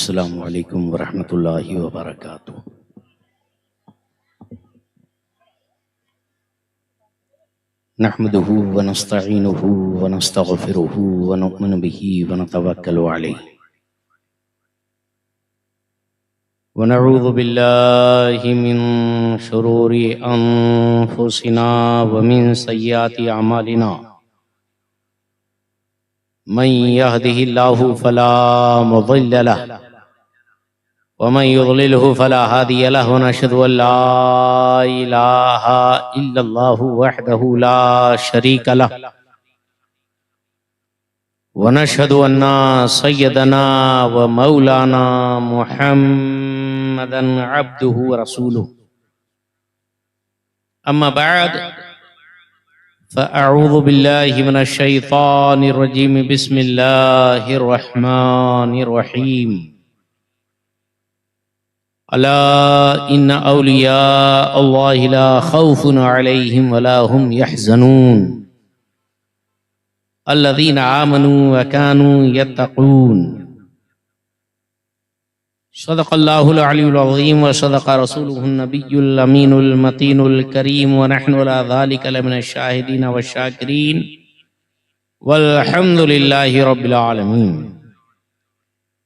السلام علیکم ورحمۃ اللہ وبرکاتہ۔ نحمده ونستعینه ونستغفره ونؤمن به ونتوکل علیہ ونعوذ باللہ من شرور انفسنا ومن سیئات اعمالنا من يهده الله فلا مضل له ومن يضلله فلا هادي له ونشهد أن لا إله إلا الله وحده لا شريك له ونشهد أن سيدنا ومولانا محمدا عبده ورسوله أما بعد فأعوذ بالله من الشيطان الرجيم بسم الله الرحمن الرحيم ألا إن أولياء الله لا خوف عليهم ولا هم يحزنون الذين آمنوا وكانوا يتقون صدق الله العلي العظيم وصدق رسوله النبي الأمين المتين الكريم ونحن على ذلك لمن الشاهدين والشاكرين والحمد لله رب العالمين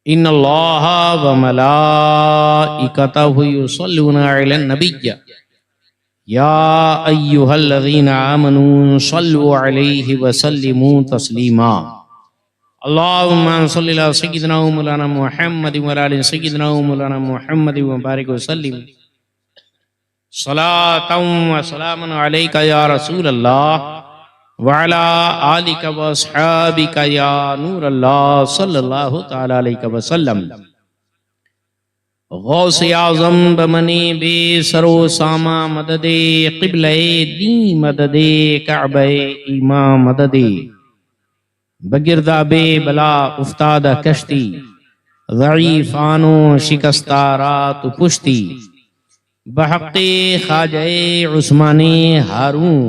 إن الله وملائكته يصلون على النبي يا أيها الذين آمنوا صلوا عليه وسلموا تسليما اللهم صل على سيدنا ومولانا محمد وعلى آل سيدنا ومولانا محمد وبارك وسلم صلاة وسلاما عليك يا رسول الله وعلى آلك واصحابك يا نور الله صلى الله تعالى عليك وسلم غوث اعظم بمنی بے سرو ساما مدد قبلہ دی مدد کعبہ ایمان مدد بگردہ بے بلا افتادہ کشتی ضعیفانو شکستہ رات پشتی بحق خواجہ عثمان ہارون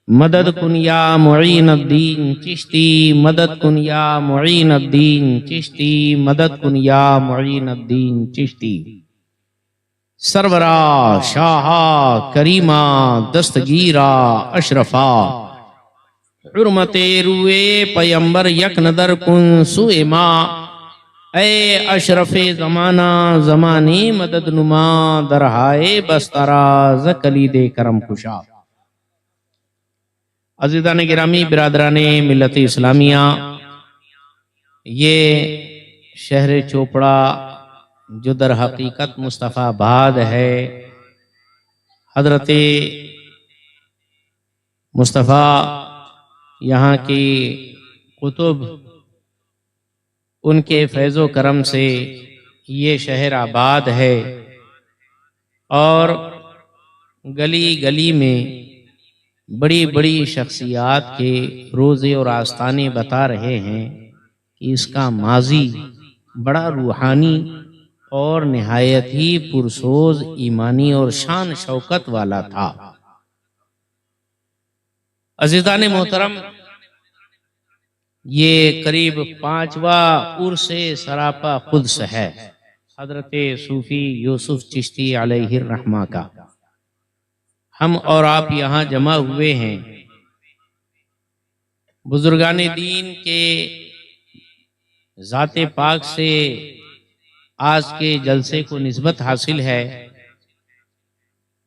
مدد کن یا معین الدین چشتی مدد کن یا معین الدین چشتی مدد کن یا معین الدین چشتی سرورا شاہا کریمہ دستگیرہ اشرفا حرمت روئے پیمبر یک نظر کن سوئے ماں اے اشرف زمانہ زمانی مدد نما درہائے بسترا زکلی دے کرم کشا۔ عزیزان گرامی، برادران ملت اسلامیہ، یہ شہر چوپڑا جو در حقیقت مصطفیٰ آباد ہے، حضرت مصطفیٰ یہاں کی قطب ان کے فیض و کرم سے یہ شہر آباد ہے، اور گلی گلی میں بڑی بڑی شخصیات کے روزے اور آستانے بتا رہے ہیں کہ اس کا ماضی بڑا روحانی اور نہایت ہی پرسوز ایمانی اور شان شوکت والا تھا۔ عزیزان محترم، یہ قریب 5واں عرس سراپا قدس ہے حضرت صوفی یوسف چشتی علیہ الرحمہ کا۔ ہم اور آپ یہاں جمع ہوئے ہیں، بزرگان دین کے ذات پاک سے آج کے جلسے کو نسبت حاصل ہے،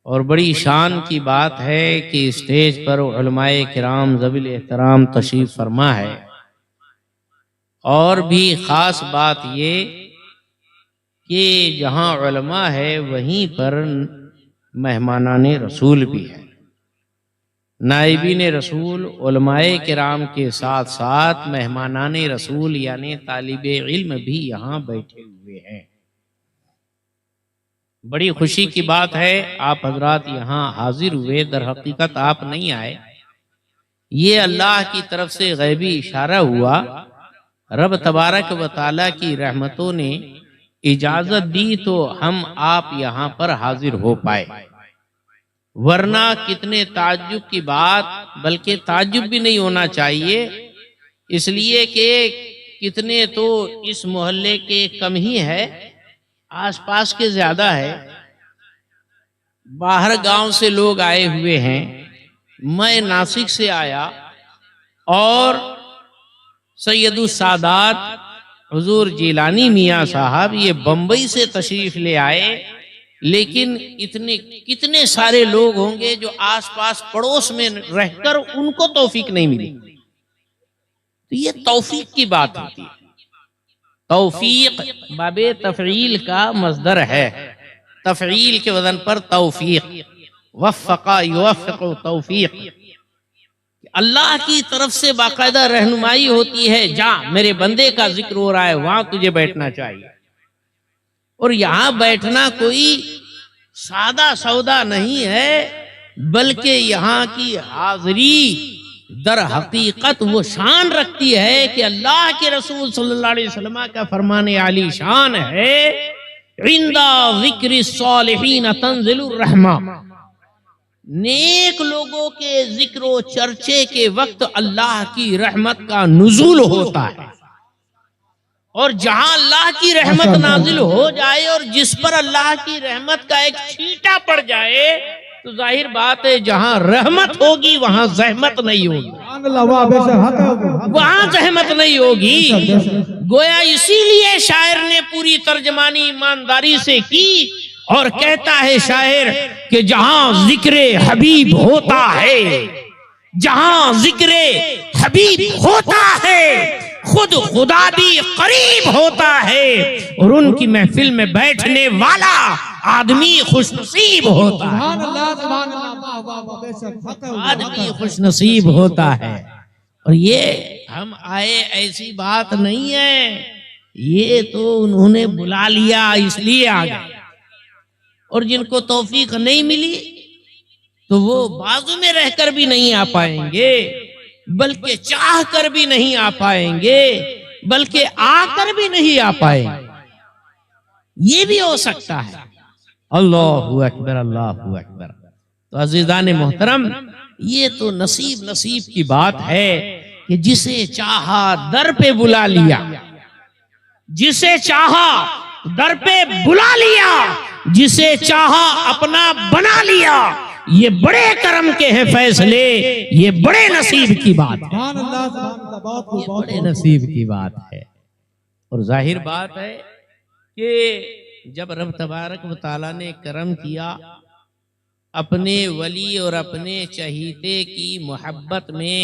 اور بڑی شان کی بات ہے کہ اسٹیج پر علماء کرام ذوی الاحترام تشریف فرما ہے، اور بھی خاص بات یہ کہ جہاں علماء ہے وہیں پر مہمانان رسول بھی ہے، نائبین رسول علماء کرام کے ساتھ ساتھ مہمانان رسول یعنی طالب علم بھی یہاں بیٹھے ہوئے ہیں۔ بڑی خوشی کی بات ہے آپ حضرات یہاں حاضر ہوئے، در حقیقت آپ نہیں آئے، یہ اللہ کی طرف سے غیبی اشارہ ہوا، رب تبارک و تعالیٰ کی رحمتوں نے اجازت دی تو ہم آپ یہاں پر حاضر ہو پائے، ورنہ کتنے تعجب کی بات، بلکہ تعجب بھی نہیں ہونا چاہیے، اس لیے کہ کتنے تو اس محلے کے کم ہی ہے، آس پاس کے زیادہ ہے، باہر گاؤں سے لوگ آئے ہوئے ہیں، میں ناسک سے آیا اور سید السادات حضور جیلانی میاں صاحب یہ بمبئی سے تشریف لے آئے، لیکن کتنے سارے لوگ ہوں گے جو آس پاس پڑوس میں رہ کر ان کو توفیق نہیں ملی۔ تو یہ توفیق کی بات ہوتی ہے۔ توفیق باب تفعیل کا مصدر ہے، تفعیل کے وزن پر توفیق، وفقا یوفق توفیق، اللہ کی طرف سے باقاعدہ رہنمائی ہوتی ہے، جا میرے بندے کا ذکر ہو رہا ہے وہاں تجھے بیٹھنا چاہیے۔ اور یہاں بیٹھنا کوئی سادہ سودا نہیں ہے، بلکہ یہاں کی حاضری در حقیقت وہ شان رکھتی ہے کہ اللہ کے رسول صلی اللہ علیہ وسلم کا فرمان عالی شان ہے، عند ذکر الصالحین تنزل الرحمہ، نیک لوگوں کے ذکر و چرچے کے وقت اللہ کی رحمت کا نزول ہوتا ہے۔ اور جہاں اللہ کی رحمت نازل ہو جائے اور جس پر اللہ کی رحمت کا ایک چھینٹا پڑ جائے تو ظاہر بات ہے جہاں رحمت ہوگی وہاں زحمت نہیں ہوگی، وہاں زحمت نہیں ہوگی۔ گویا اسی لیے شاعر نے پوری ترجمانی ایمانداری سے کی اور کہتا ہے شاعر کہ جہاں ذکر حبیب ہوتا ہے، جہاں ذکر حبیب ہوتا ہے خود خدا بھی قریب ہوتا ہے، اور ان کی محفل میں بیٹھنے والا آدمی خوش نصیب ہوتا ہے، آدمی خوش نصیب ہوتا ہے۔ اور یہ ہم آئے ایسی بات نہیں ہے، یہ تو انہوں نے بلا لیا اس لیے آ گئے، اور جن کو توفیق نہیں ملی تو وہ بازو میں رہ کر بھی نہیں آ پائیں گے، بلکہ چاہ کر بھی نہیں آ پائیں گے، بلکہ آ کر بھی نہیں آ پائیں گے، یہ بھی ہو سکتا ہے۔ اللہ اکبر، اللہ اکبر۔ تو عزیزان محترم، یہ تو نصیب کی بات ہے کہ جسے چاہا در پہ بلا لیا، جسے چاہا در پہ بلا لیا، جسے چاہا اپنا بنا لیا، یہ بڑے کرم کے ہیں فیصلے، یہ بڑے نصیب کی بات ہے، یہ بڑے نصیب کی بات ہے۔ اور ظاہر بات ہے کہ جب رب تبارک و تعالیٰ نے کرم کیا، اپنے ولی اور اپنے چہیتے کی محبت میں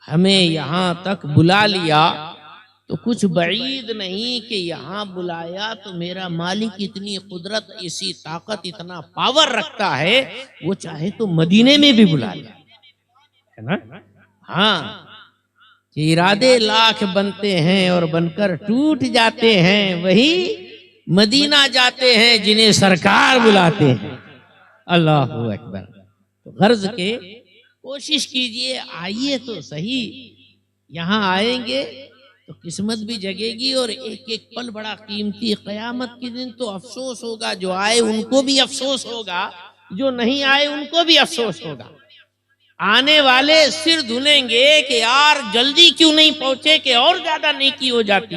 ہمیں یہاں تک بلا لیا، تو کچھ بعید نہیں کہ یہاں بلایا تو میرا مالک اتنی قدرت، اسی طاقت، اتنا پاور رکھتا ہے، وہ چاہے تو مدینے میں بھی بلا لیا ہے نا۔ ہاں، کہ ارادے لاکھ بنتے ہیں اور بن کر ٹوٹ جاتے ہیں، وہی مدینہ جاتے ہیں جنہیں سرکار بلاتے ہیں۔ اللہ اکبر۔ تو غرض کے کوشش کیجئے، آئیے تو صحیح، یہاں آئیں گے تو قسمت بھی جگے گی، اور ایک ایک پل بڑا قیمتی، قیامت کے دن تو افسوس ہوگا، جو آئے ان کو بھی افسوس ہوگا، جو نہیں آئے ان کو بھی افسوس ہوگا۔ آنے والے سر دھنیں گے کہ یار جلدی کیوں نہیں پہنچے کہ اور زیادہ نیکی ہو جاتی،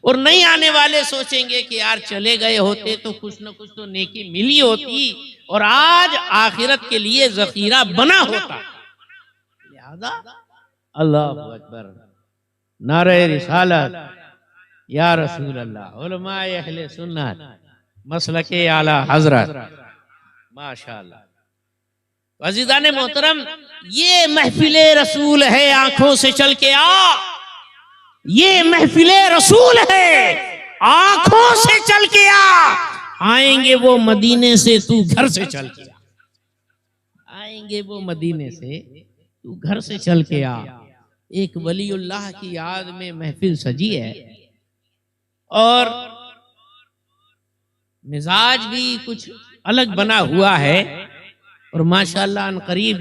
اور نہیں آنے والے سوچیں گے کہ یار چلے گئے ہوتے تو کچھ نہ کچھ تو نیکی ملی ہوتی، اور آج آخرت کے لیے ذخیرہ بنا ہوتا۔ لہذا اللہ اکبر، نعرہ رسالت یا رسول اللہ، علماء اہل سنت، مسلک اعلی حضرت، ماشاءاللہ۔ عزیزان محترم، یہ محفل رسول ہے، آنکھوں سے چل کے آ، یہ محفل رسول ہے، آنکھوں سے چل کے آ، آئیں گے وہ مدینے سے، تو گھر سے چل کے آ، آئیں گے وہ مدینے سے، تو گھر سے چل کے آ۔ ایک ولی اللہ کی یاد میں محفل سجی ہے، اور مزاج بھی کچھ الگ بنا ہوا ہے، اور ماشاءاللہ ان قریب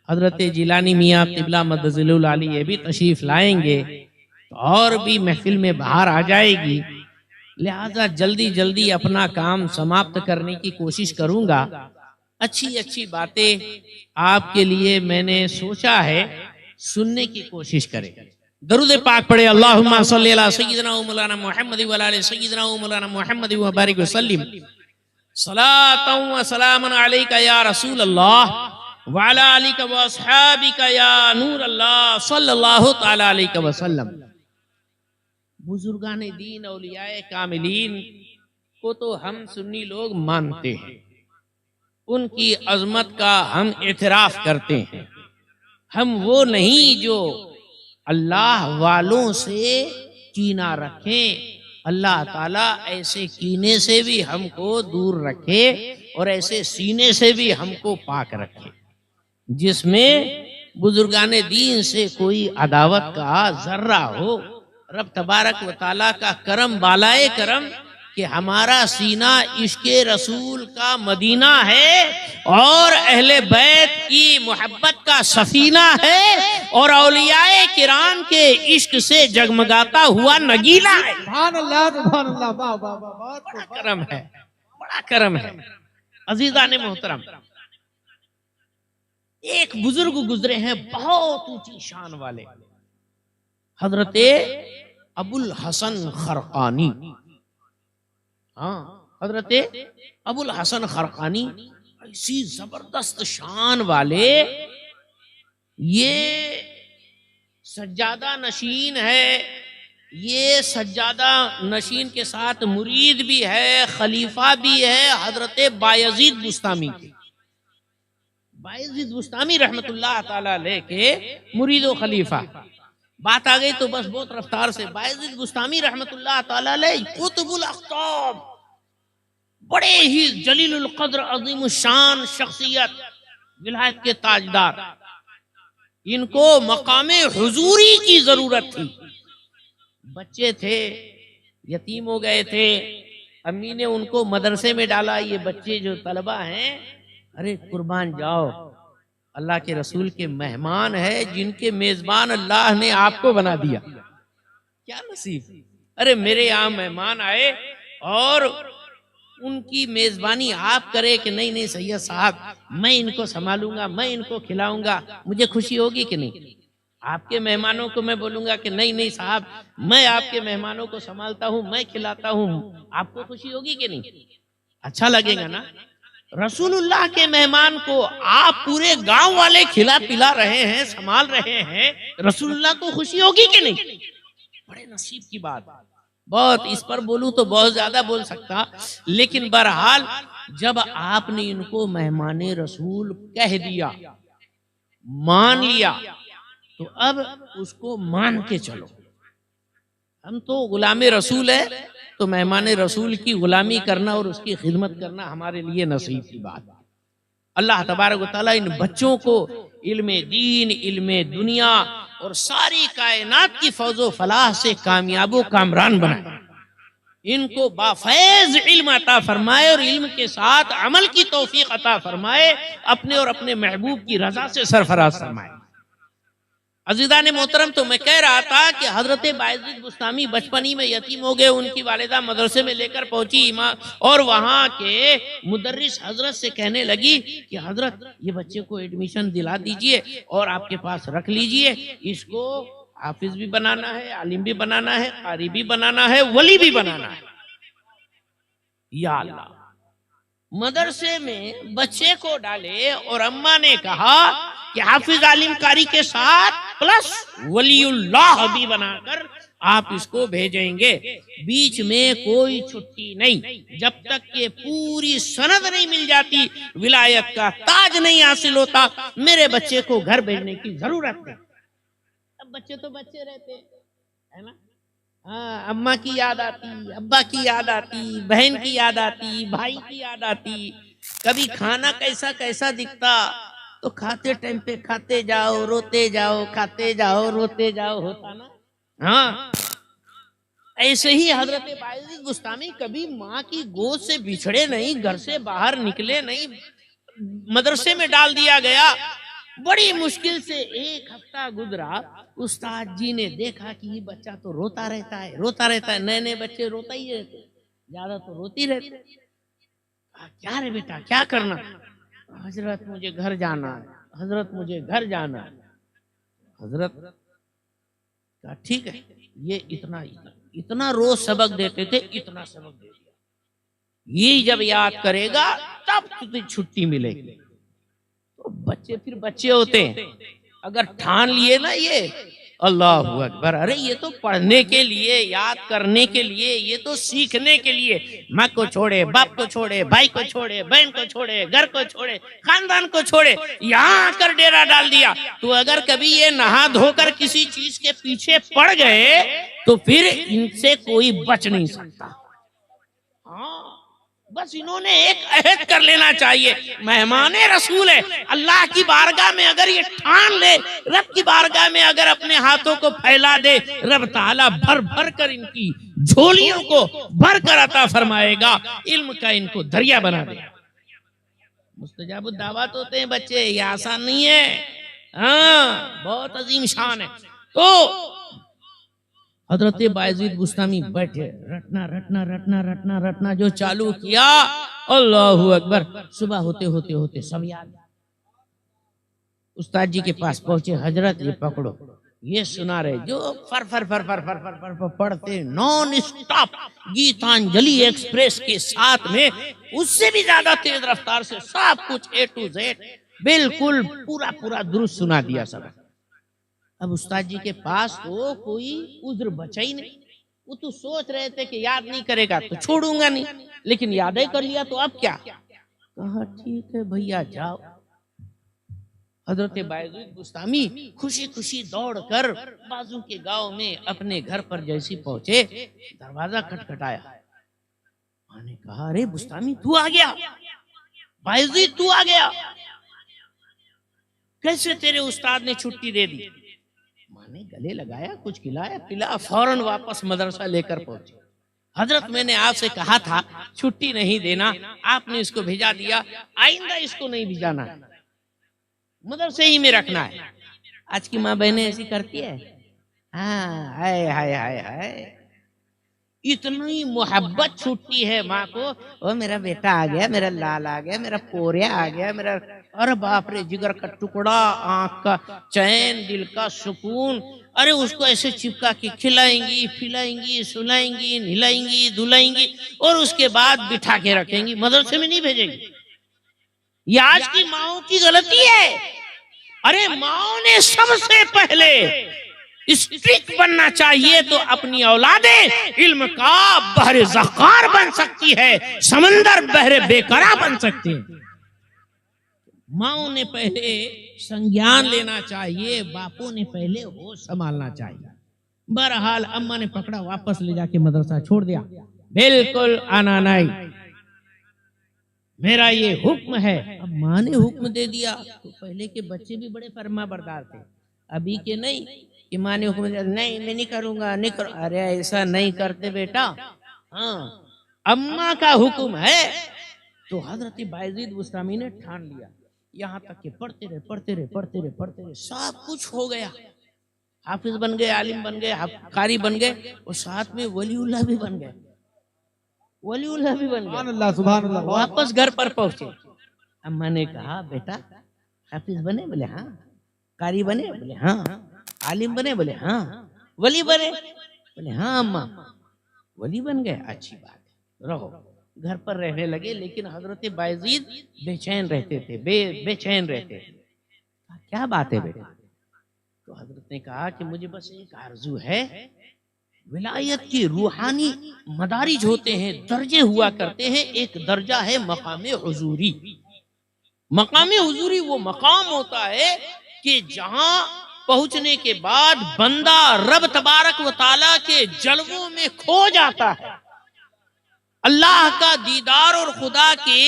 حضرت جیلانی میاں قبلہ مدظل العالی یہ بھی تشریف لائیں گے، تو اور بھی محفل میں باہر آ جائے گی۔ لہذا جلدی جلدی اپنا کام سماپت کرنے کی کوشش کروں گا۔ اچھی باتیں آپ کے لیے میں نے سوچا ہے، سننے کی کوشش کریں۔ درود پاک پڑھے اللہم صلی علی سیدنا و مولانا محمد و علی سیدنا و مولانا محمد و بارک وسلم صلاۃ و سلام علیک یا رسول اللہ وعلی آلک و اصحابک یا نور اللہ صلی اللہ تعالی علیہ وسلم۔ بزرگان دین اولیاء کاملین کو تو ہم سنی لوگ مانتے ہیں، ان کی عظمت کا ہم اعتراف کرتے ہیں۔ ہم وہ نہیں جو اللہ والوں سے کینہ رکھیں، اللہ تعالیٰ ایسے کینے سے بھی ہم کو دور رکھے اور ایسے سینے سے بھی ہم کو پاک رکھے جس میں بزرگان دین سے کوئی عداوت کا ذرہ ہو۔ رب تبارک و تعالیٰ کا کرم بالائے کرم کہ ہمارا سینہ عشق رسول کا مدینہ ہے اور اہل بیت کی محبت کا سفینہ ہے اور اولیاء کرام کے عشق سے جگمگاتا ہوا نگیلا ہے۔ سبحان اللہ سبحان اللہ، واہ واہ واہ، بڑا کرم ہے، بڑا کرم ہے۔ عزیزان محترم، ایک بزرگ گزرے ہیں بہت اونچی شان والے، حضرت ابو الحسن خرقانی۔ ہاں، حضرت ابو الحسن خرقانی ایسی زبردست شان والے، یہ سجادہ نشین ہے، یہ سجادہ نشین کے ساتھ مرید بھی ہے، خلیفہ بھی ہے حضرت بایزید بستامی کے۔ بایزید بستامی رحمت اللہ تعالی علیہ کے مرید و خلیفہ۔ بات آ گئی تو بس بہت رفتار سے، بایزید بستامی رحمت اللہ تعالی علیہ قطب الاقطاب، بڑے ہی جلیل القدر عظیم الشان شخصیت، ولایت کے تاجدار۔ ان کو مقام حضوری کی ضرورت تھی، بچے تھے، یتیم ہو گئے تھے، امی نے ان کو مدرسے میں ڈالا۔ یہ بچے جو طلبہ ہیں، ارے قربان جاؤ، اللہ کے رسول کے مہمان ہے جن کے میزبان اللہ نے آپ کو بنا دیا، کیا نصیب۔ ارے میرے یہاں مہمان آئے اور ان کی میزبانی آپ کرے کہ نہیں نہیں سید صاحب میں ان کو سنبھالوں گا، میں ان کو کھلاؤں گا، مجھے خوشی ہوگی کہ نہیں؟ آپ کے مہمانوں کو میں بولوں گا کہ نہیں نہیں صاحب میں آپ کے مہمانوں کو سنبھالتا ہوں، میں کھلاتا ہوں، آپ کو خوشی ہوگی کہ نہیں؟ اچھا لگے گا نا؟ رسول اللہ کے مہمان کو آپ پورے گاؤں والے کھلا پلا رہے ہیں، سنبھال رہے ہیں، رسول اللہ کو خوشی ہوگی کہ نہیں؟ بڑے نصیب کی بات۔ بہت اس پر بولوں تو بہت زیادہ بول سکتا، لیکن بہرحال جب آپ نے ان کو مہمان رسول کہہ دیا، مان لیا، تو اب اس کو مان کے چلو۔ ہم تو غلام رسول ہے، تو مہمان رسول کی غلامی کرنا اور اس کی خدمت کرنا ہمارے لیے نصیب کی بات۔ اللہ تبارک و تعالیٰ ان بچوں کو علم دین، علم دنیا اور ساری کائنات کی فوز و فلاح سے کامیاب و کامران بنائے، ان کو بافیض علم عطا فرمائے اور علم کے ساتھ عمل کی توفیق عطا فرمائے، اپنے اور اپنے محبوب کی رضا سے سرفراز فرمائے۔ عزیزان محترم، تو میں کہہ رہا تھا کہ حضرت بایزید بستامی بچپنی میں یتیم ہو گئے، ان کی والدہ مدرسے میں لے کر پہنچی اور وہاں کے مدرس حضرت سے کہنے لگی کہ حضرت یہ بچے کو ایڈمیشن دلا دیجئے اور آپ کے پاس رکھ لیجئے، اس کو حافظ بھی بنانا ہے، عالم بھی بنانا ہے، قاری بھی بنانا ہے، ولی بھی بنانا ہے۔ یا اللہ، مدرسے میں بچے کو ڈالے اور اماں نے کہا کہ حافظ عالم قاری کے ساتھ پلس ولی اللہ بھی بنا کر آپ اس کو بھیجیں گے، بیچ میں کوئی چھٹی نہیں، جب تک کہ پوری سند نہیں مل جاتی، ولایت کا تاج نہیں حاصل ہوتا، میرے بچے کو گھر بھیجنے کی ضرورت ہے۔ اب بچے تو بچے رہتے ہے نا، ہاں، اماں کی یاد آتی، ابا کی یاد آتی، بہن کی یاد آتی، بھائی کی یاد آتی، کبھی کھانا کیسا کیسا دکھتا تو کھاتے ٹائم پہ کھاتے جاؤ روتے جاؤ، کھاتے جاؤ روتے جاؤ، ہوتا نا؟ ہاں، ایسے ہی حضرت بایزید بستامی کبھی ماں کی گود سے بچھڑے نہیں، گھر سے باہر نکلے نہیں، مدرسے میں ڈال دیا گیا، بڑی مشکل سے ایک ہفتہ گزرا، استاد جی نے دیکھا کہ یہ بچہ تو روتا رہتا ہے، روتا رہتا ہے، نئے نئے بچے روتا ہی رہتے، زیادہ تو روتی رہتے، کیا رے بیٹا کیا کرنا؟ حضرت مجھے گھر جانا ہے، حضرت مجھے گھر جانا ہے۔ حضرت کہا ٹھیک ہے، یہ اتنا روز سبق دیتے تھے، اتنا سبق دے دیا، یہ جب یاد کرے گا تب تجھے چھٹی ملے گی۔ تو بچے پھر بچے ہوتے ہیں، اگر ٹھان لیے نا یہ اللہ اکبر، ارے یہ تو پڑھنے کے لیے، یاد کرنے کے لیے، یہ تو سیکھنے کے لیے، ماں کو چھوڑے، باپ کو چھوڑے، بھائی کو چھوڑے، بہن کو چھوڑے، گھر کو چھوڑے، خاندان کو چھوڑے، یہاں آ کر ڈیرا ڈال دیا۔ تو اگر کبھی یہ نہا دھو کر کسی چیز کے پیچھے پڑ گئے تو پھر ان سے کوئی بچ نہیں سکتا۔ ہاں بس انہوں نے ایک عہد کر لینا چاہیے، مہمان رسول ہے، اللہ کی بارگاہ میں اگر یہ ٹھان لے، رب کی بارگاہ میں اگر اپنے ہاتھوں کو پھیلا دے، رب تعالیٰ بھر بھر کر ان کی جھولیوں کو بھر کر عطا فرمائے گا، علم کا ان کو دریا بنا دے۔ مستجاب الدعوات ہوتے ہیں بچے، یہ آسان نہیں ہے، ہاں بہت عظیم شان ہے۔ تو حضرت بایزید بستامی بیٹھے، رٹنا رٹنا رٹنا رٹنا رٹنا جو چالو کیا، اللہ اکبر، صبح ہوتے ہوتے ہوتے سب یاد۔ استاد جی کے پاس پہنچے، حضرت یہ پکڑو، یہ سنا رہے، جو فر فر فر فر فر فر فر فر پڑھتے نان اسٹاپ گیتانجلی ایکسپریس کے ساتھ میں، اس سے بھی زیادہ تیز رفتار سے سب کچھ اے ٹو زیڈ بالکل پورا پورا درست سنا دیا سب۔ اب استاد جی کے پاس تو کوئی عذر بچا ہی نہیں، وہ تو سوچ رہے تھے کہ یاد نہیں کرے گا تو چھوڑوں گا نہیں، لیکن یاد ہی کر لیا تو اب کیا؟ کہا ٹھیک ہے بھیا جاؤ۔ حضرت بایزید بستامی خوشی خوشی دوڑ کر بازو کے گاؤں میں اپنے گھر پر جیسی پہنچے، دروازہ کھٹکھٹایا، ماں نے کہا ارے بستامی تو آ گیا، بایزید تو آ گیا، کیسے تیرے استاد نے چھٹی دے دی؟ ماں نے گلے لگایا، کچھ کھلایا پلا، فوراً واپس مدرسہ لے کر پہنچے۔ حضرت میں نے آپ سے کہا تھا چھٹی نہیں دینا، آپ نے اس کو بھیجا دیا، آئندہ اس کو نہیں بھیجانا ہے، مدرسے ہی میں رکھنا ہے۔ آج کی ماں بہنیں ایسی کرتی ہے، ہاں ہائے ہائے ہائے ہائے، اتنی محبت چھوٹتی ہے ماں کو، او میرا بیٹا آ گیا، میرا لال آ گیا، میرا پوریا آ گیا، میرا، ارے باپ رے، جگر کا ٹکڑا، آنکھ کا چین، دل کا سکون، ارے اس کو ایسے چپکا کے کھلائیں گی، پھلائیں گی، سلائیں گی، نہلائیں گی، دھلائیں گی، اور اس کے بعد بٹھا کے رکھیں گی، مدرسے میں نہیں بھیجیں گی۔ یہ آج کی ماؤں کی غلطی ہے۔ ارے ماؤں نے سب سے پہلے اسٹرکٹ بننا چاہیے تو اپنی اولادیں علم کا بحر ذخار بن سکتی ہے، سمندر بحر بیکرا بن سکتے ہیں۔ ماؤں نے پہلے سنگیان لینا چاہیے، باپوں نے پہلے ہوش سنبھالنا چاہیے۔ بہرحال اماں نے پکڑا، واپس لے جا کے مدرسہ چھوڑ دیا، بالکل آنا نہیں، میرا یہ حکم ہے۔ اب ماں نے حکم دے دیا تو پہلے کے بچے بھی بڑے فرما بردار تھے، ابھی کے نہیں کہ ماں نے حکم دیا نہیں میں نہیں کروں گا، نہیں کروں، ارے ایسا نہیں کرتے بیٹا، ہاں اماں کا حکم ہے۔ تو حضرت بایزید بستامی نے ٹھان لیا، یہاں تک کہ پڑھتے رہے پڑھتے رہے پڑھتے رہے پڑھتے رہے، سب کچھ ہو گیا، حافظ بن گئے، عالم بن گئے، قاری بن گئے، اور ساتھ میں ولی اللہ بھی بن گئے، ولی اللہ بھی بن سبحان گئے۔ اللہ سبحان اللہ۔ واپس گھر پر پہنچے، اماں نے کہا بیٹا حافظ بنے؟ بولے ہاں۔ قاری بنے؟ بولے ہاں۔ عالم بنے؟ بولے ہاں۔ ولی بنے؟ بولے ہاں اماں۔ ولی بن گئے، اچھی بات ہے، رہو۔ گھر پر رہنے لگے، لیکن حضرت بایزید بے چین رہتے تھے، بے چین رہتے تھے۔ کیا بات ہے بیٹا؟ تو حضرت نے کہا کہ مجھے بس ایک آرزو ہے، ولایت کی روحانی مدارج ہوتے ہیں، درجے ہوا کرتے ہیں، ایک درجہ ہے مقام حضوری۔ مقام حضوری وہ مقام ہوتا ہے کہ جہاں پہنچنے کے بعد بندہ رب تبارک و تعالیٰ کے جلووں میں کھو جاتا ہے، اللہ کا دیدار اور خدا کے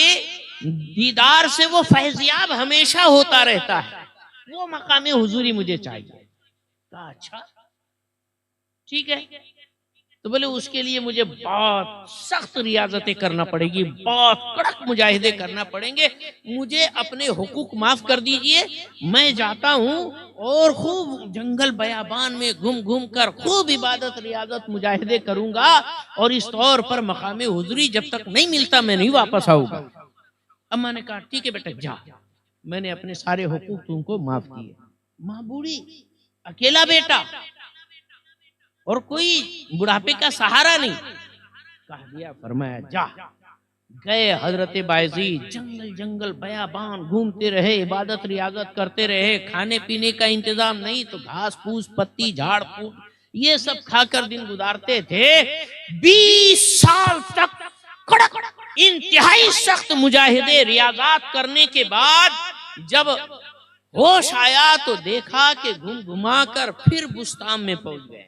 دیدار سے وہ فیضیاب ہمیشہ ہوتا رہتا ہے، وہ مقام حضوری مجھے چاہیے۔ کہا اچھا ٹھیک ہے، تو بولے اس کے لیے مجھے بہت سخت ریاضتیں کرنا پڑے گی، بہت کڑک مجاہدے کرنا پڑیں گے، مجھے اپنے حقوق معاف کر دیجئے، میں جاتا ہوں اور خوب جنگل بیابان میں گھوم گھوم کر خوب عبادت ریاضت مجاہدے کروں گا، اور اس طور پر مقام حضوری جب تک نہیں ملتا میں نہیں واپس آؤں گا۔ اماں نے کہا ٹھیک ہے بیٹا جا، میں نے اپنے سارے حقوق تم کو معاف کیے۔ ماں بوڑھی، اکیلا بیٹا، اور کوئی بڑھاپے کا سہارا نہیں. کہہ دیا، فرمایا جا. گئے حضرت بایزید، جنگل جنگل بیابان گھومتے رہے، عبادت ریاضت کرتے رہے. کھانے پینے کا انتظام نہیں تو گھاس پھوس پتی جھاڑ پھوٹ یہ سب کھا کر دن گزارتے تھے. 20 سال تک کڑک انتہائی سخت مجاہدے ریاضات کرنے کے بعد جب ہوش آیا تو دیکھا کہ گھم گھما کر پھر بستان میں پہنچ گئے،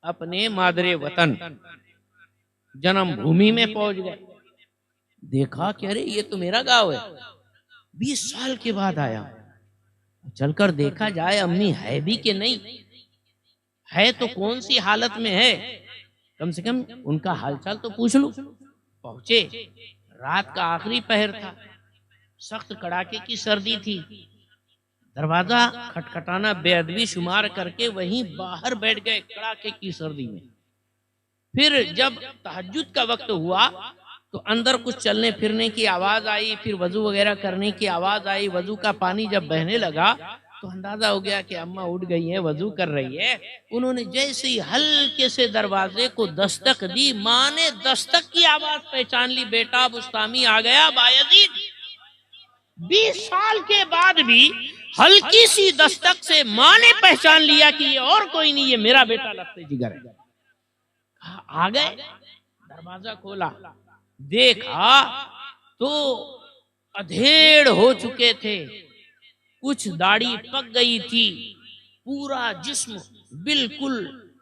اپنے مادر وطن جنم بھومی میں پہنچ گئے. دیکھا کہ ارے یہ تو میرا گاؤں ہے. 20 سال کے بعد آیا. چل کر دیکھا جائے امی ہے بھی کہ نہیں، ہے تو کون سی حالت میں ہے، کم سے کم ان کا حال چال تو پوچھ لوں. پہنچے، رات کا آخری پہر تھا، سخت کڑاکے کی سردی تھی. دروازہ کھٹکھٹانا بے ادبی شمار کر کے وہیں باہر بیٹھ گئے کڑاکے کی سردی میں. پھر جب تہجد کا وقت ہوا تو اندر کچھ چلنے پھرنے کی آواز آئی، پھر وضو وغیرہ کرنے کی آواز آئی. وضو کا پانی جب بہنے لگا تو اندازہ ہو گیا کہ اماں اٹھ گئی ہیں، وضو کر رہی ہے. انہوں نے جیسے ہی ہلکے سے دروازے کو دستک دی، ماں نے دستک کی آواز پہچان لی. بیٹا بستامی آ گیا بایزید. 20 سال کے بعد بھی ہلکی سی دستک سے ماں نے پہچان لیا کہ یہ اور کوئی نہیں، یہ میرا بیٹا لخت جگر ہے. آ گئے، دروازہ کھولا، دیکھا تو ادھیڑ ہو چکے تھے، کچھ داڑھی پک گئی تھی، پورا جسم بالکل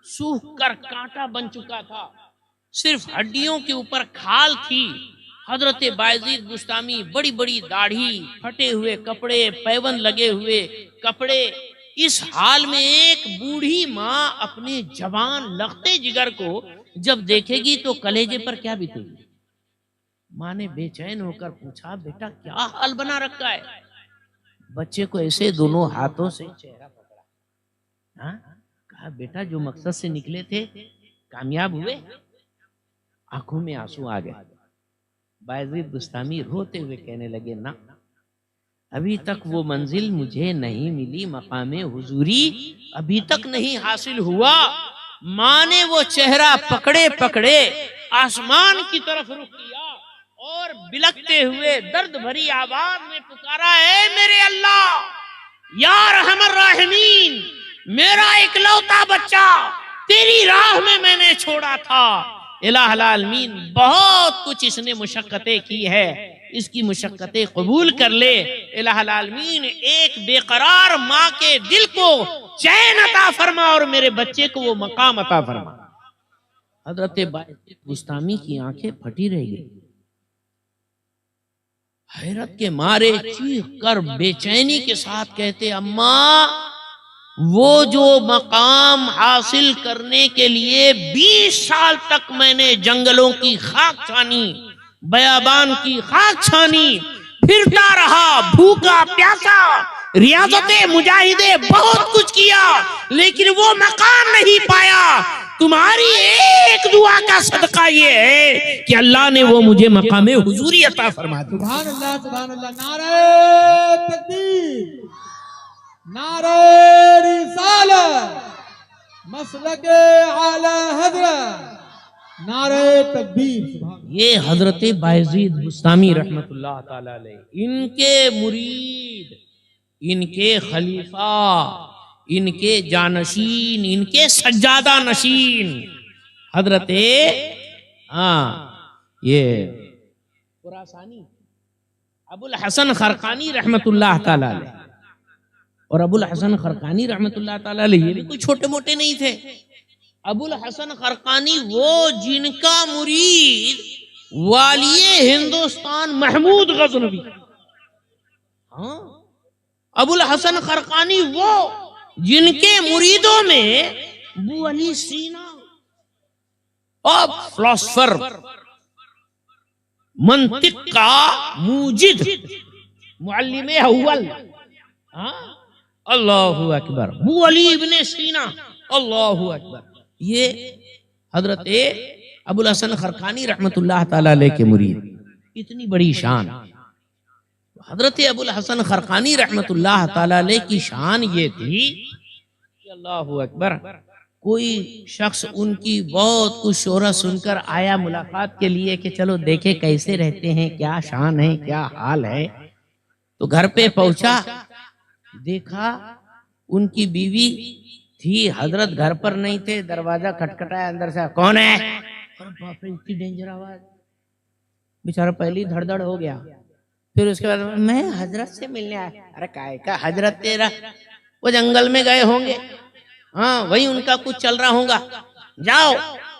سوکھ کر کانٹا بن چکا تھا، صرف ہڈیوں کے اوپر کھال تھی. حضرت بایزید بستامی بڑی بڑی داڑھی، پھٹے ہوئے کپڑے، پیوند لگے ہوئے کپڑے. اس حال میں ایک بوڑھی ماں اپنے جوان لختے جگر کو جب دیکھے گی تو کلیجے پر کیا بیتے گی؟ ماں نے بے چین ہو کر پوچھا، بیٹا کیا حال بنا رکھا ہے؟ بچے کو ایسے دونوں ہاتھوں سے چہرہ پکڑا. کہا بیٹا جو مقصد سے نکلے تھے کامیاب ہوئے؟ آنکھوں میں آنسو آ گئے. بایزید بستامی روتے ہوئے کہنے لگے، نہ ابھی تک وہ منزل مجھے نہیں ملی، مقام حضوری ابھی تک نہیں حاصل ہوا. ماں نے وہ چہرہ پکڑے پکڑے آسمان کی طرف رخ کیا اور بلکتے ہوئے درد بھری آواز میں پکارا، اے میرے اللہ، یا ارحم الراحمین، میرا اکلوتا بچہ تیری راہ میں نے چھوڑا تھا. الہ العالمین، بہت کچھ اس نے مشقتیں کی ہے، اس کی مشقتیں قبول کر لے. الہ العالمین ایک بے قرار ماں کے دل کو چین عطا فرما اور میرے بچے کو وہ مقام عطا فرما. حضرت بایزید بستامی کی آنکھیں پھٹی رہ گئی، حیرت کے مارے چیخ کر بے چینی کے ساتھ کہتے، اماں وہ جو مقام حاصل کرنے کے لیے 20 سال تک میں نے جنگلوں کی خاک چھانی، بیابان کی خاک چھانی، پھرتا رہا، بھوکا پیاسا، ریاضتیں مجاہدے بہت کچھ کیا، لیکن وہ مقام نہیں پایا. تمہاری ایک دعا کا صدقہ یہ ہے کہ اللہ نے وہ مجھے مقام حضوری عطا فرما دیا. سبحان اللہ سبحان اللہ. نعرہ تکبیر، نعرہ رسالت، مسلک اعلی حضرت، نعرہ تکبیر. یہ حضرت بایزید بستامی رحمت اللہ تعالی علیہ، ان کے مرید، ان کے خلیفہ، ان کے جانشین، ان کے سجادہ نشین حضرت یہ خراسانی ابو الحسن خرقانی رحمت اللہ تعالی علیہ. اور ابو الحسن خرقانی رحمت اللہ تعالی علیہ یہ بھی کوئی چھوٹے موٹے نہیں تھے. ابو الحسن خرقانی وہ جن کا مرید والی ہندوستان محمود غزنوی. ابو الحسن خرقانی وہ جن کے مریدوں میں ابو علی سینا اور فلاسفر، منطق کا موجد، معلم اول، اللہ اکبر، ابو علی ابن سینا، اللہ اکبر، یہ حضرت ابو الحسن خرقانی رحمت اللہ تعالی علیہ کے مرید. اتنی بڑی شان. حضرت ابو الحسن خرقانی رحمت اللہ تعالی علیہ کی شان یہ تھی کہ اللہ اکبر، کوئی شخص ان کی بہت کچھ شہرت سن کر آیا ملاقات کے لیے کہ چلو دیکھے کیسے رہتے ہیں، کیا شان ہے، کیا حال ہے. تو گھر پہ پہنچا، دیکھا ان کی بیوی تھی، حضرت گھر پر نہیں تھے. دروازہ کھٹکھٹایا، اندر سے کون ہے؟ باپ رے اتنی ڈینجر آواز، بیچارہ پہلی دھڑ دھڑ ہو گیا. پھر اس کے بعد میں حضرت سے ملنے آیا. ارے کائے کا حضرت تیرا؟ وہ جنگل میں گئے ہوں گے، ہاں وہی ان کا کچھ چل رہا ہوگا، جاؤ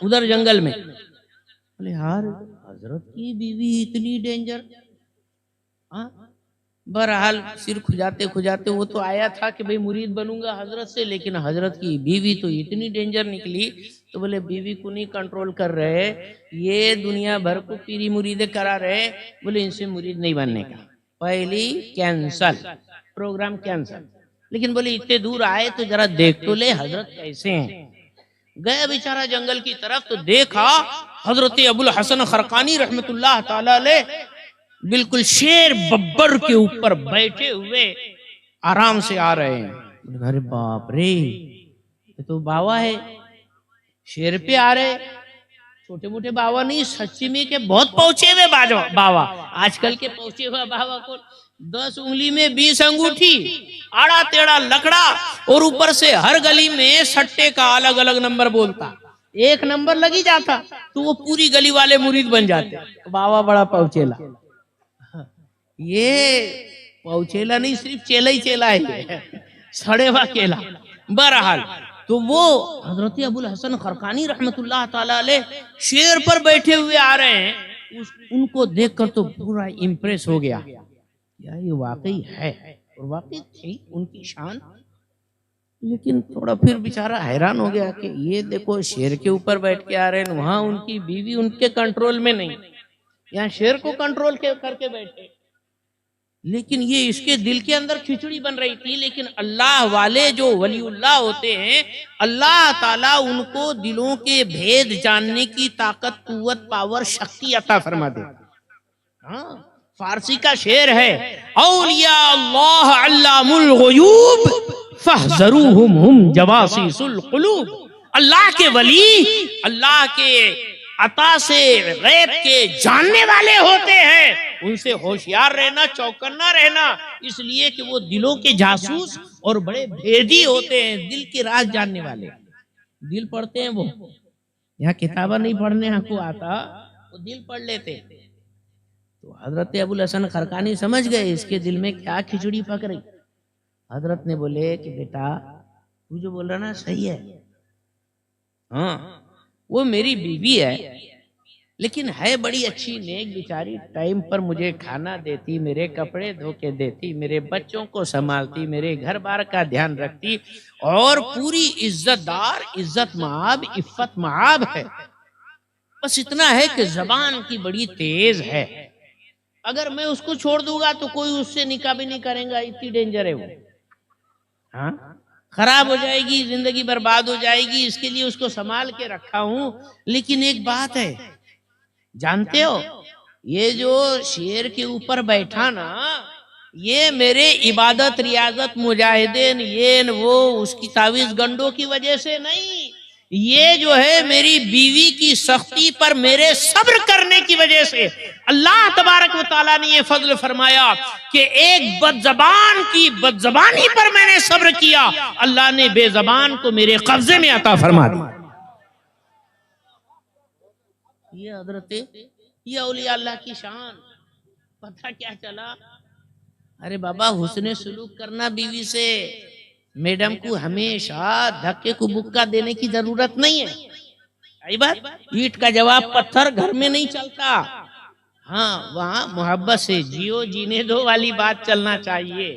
ادھر جنگل میں. بولے یار حضرت کی بیوی اتنی ڈینجر. ہاں بہرحال سر کھجاتے کھجاتے وہ تو آیا تھا کہ بھئی مرید بنوں گا حضرت سے، لیکن حضرت کی بیوی تو اتنی ڈینجر نکلی. تو بولے بیوی کو نہیں کنٹرول کر رہے، یہ دنیا بھر کو پیری مریدیں کرا رہے. بولے ان سے مرید نہیں بننے کا، پہلی کینسل، پروگرام کینسل. لیکن بولے اتنے دور آئے تو ذرا دیکھ تو لے حضرت کیسے ہیں. گئے بیچارہ جنگل کی طرف تو دیکھا حضرت ابو الحسن خرقانی رحمت اللہ تعالی علیہ بالکل شیر ببر کے اوپر بیٹھے ہوئے آرام سے آ رہے ہیں. ارے باپ رے یہ تو باوا ہے، شیر پہ آ رہے. چھوٹے موٹے باوا نہیں، سچی میں کہ بہت پہنچے ہوئے باوا. آج کل کے پہنچے ہوئے باوا کو 10 انگلی میں 20 انگوٹھی، آڑا تیڑا لکڑا، اور اوپر سے ہر گلی میں سٹے کا الگ الگ نمبر بولتا. ایک نمبر لگی جاتا تو وہ پوری گلی والے مرید بن جاتے. باوا بڑا پہنچیلا. یہ پہنچیلا نہیں، صرف چیلا ہی چیلا ہے، سڑے ہوا کیلا. بہرحال تو وہ حضرت ابو الحسن خرقانی رحمت اللہ تعالی علیہ شیر پر بیٹھے ہوئے آ رہے ہیں. ان کو دیکھ کر تو پورا امپریس ہو گیا، یہ واقعی ہے، اور واقعی تھی ان کی شان. لیکن تھوڑا پھر بیچارہ حیران ہو گیا کہ یہ دیکھو شیر کے اوپر بیٹھ کے آ رہے ہیں، وہاں ان کی بیوی ان کے کنٹرول میں نہیں، یہاں شیر کو کنٹرول کر کے بیٹھے. لیکن یہ اس کے دل کے اندر کھچڑی بن رہی تھی. لیکن اللہ والے جو ولی اللہ ہوتے ہیں، اللہ تعالیٰ ان کو دلوں کے بھید جاننے کی طاقت، قوت، پاور، شکتی عطا فرما دے. ہاں فارسی کا شعر ہے، اولیاء اللہ علام الغیوب فاحذروہم ہم جواسیس القلوب. اللہ کے ولی اللہ کے عطا سے غیب کے جاننے والے ہوتے ہیں، ان سے ہوشیار رہنا، چوکنا رہنا، اس لیے کہ وہ دلوں کے جاسوس اور بڑے بھیدی ہوتے ہیں، دل کے راز جاننے والے. دل پڑھتے ہیں وہ، یہاں کتابہ نہیں پڑھنے ہم کو آتا، وہ دل پڑھ لیتے. تو حضرت ابو الحسن خرقانی سمجھ گئے اس کے دل میں کیا کھچڑی پک رہی. حضرت نے بولے کہ بیٹا تو جو بول رہا نا صحیح ہے، ہاں وہ میری بیوی ہے، لیکن ہے بڑی اچھی نیک بیچاری، ٹائم پر مجھے کھانا دیتی، میرے کپڑے دھو کے دیتی، میرے بچوں کو سنبھالتی، میرے گھر بار کا دھیان رکھتی، اور پوری عزت دار، عزت مآب، عفت مآب ہے. بس اتنا ہے کہ زبان کی بڑی تیز ہے، اگر میں اس کو چھوڑ دوں گا تو کوئی اس سے نکاح بھی نہیں کرے گا، اتنی ڈینجر ہے وہ. ہاں خراب ہو جائے گی، زندگی برباد ہو جائے گی، اس کے لیے اس کو سنبھال کے رکھا ہوں. لیکن ایک بات ہے، جانتے ہو یہ جو شیر کے اوپر بیٹھا نا، یہ میرے عبادت، ریاضت، مجاہدین، یہ وہ اس کی تعویذ گنڈوں کی وجہ سے نہیں، یہ جو ہے میری بیوی کی سختی پر میرے صبر کرنے کی وجہ سے. اللہ تبارک و تعالیٰ نے یہ فضل فرمایا کہ ایک بد زبان کی بد زبانی پر میں نے صبر کیا، اللہ نے بے زبان کو میرے قبضے میں عطا فرما دیا. یہ حضرت، یہ اولیاء اللہ کی شان. پتہ کیا چلا؟ ارے بابا حسن سلوک کرنا بیوی سے، میڈم کو ہمیشہ دھکے کو بکا دینے کی ضرورت نہیں ہے. صحیح بات، اینٹ کا جواب پتھر گھر میں نہیں چلتا. ہاں وہاں محبت سے جیو، جینے دو والی بات چلنا چاہیے،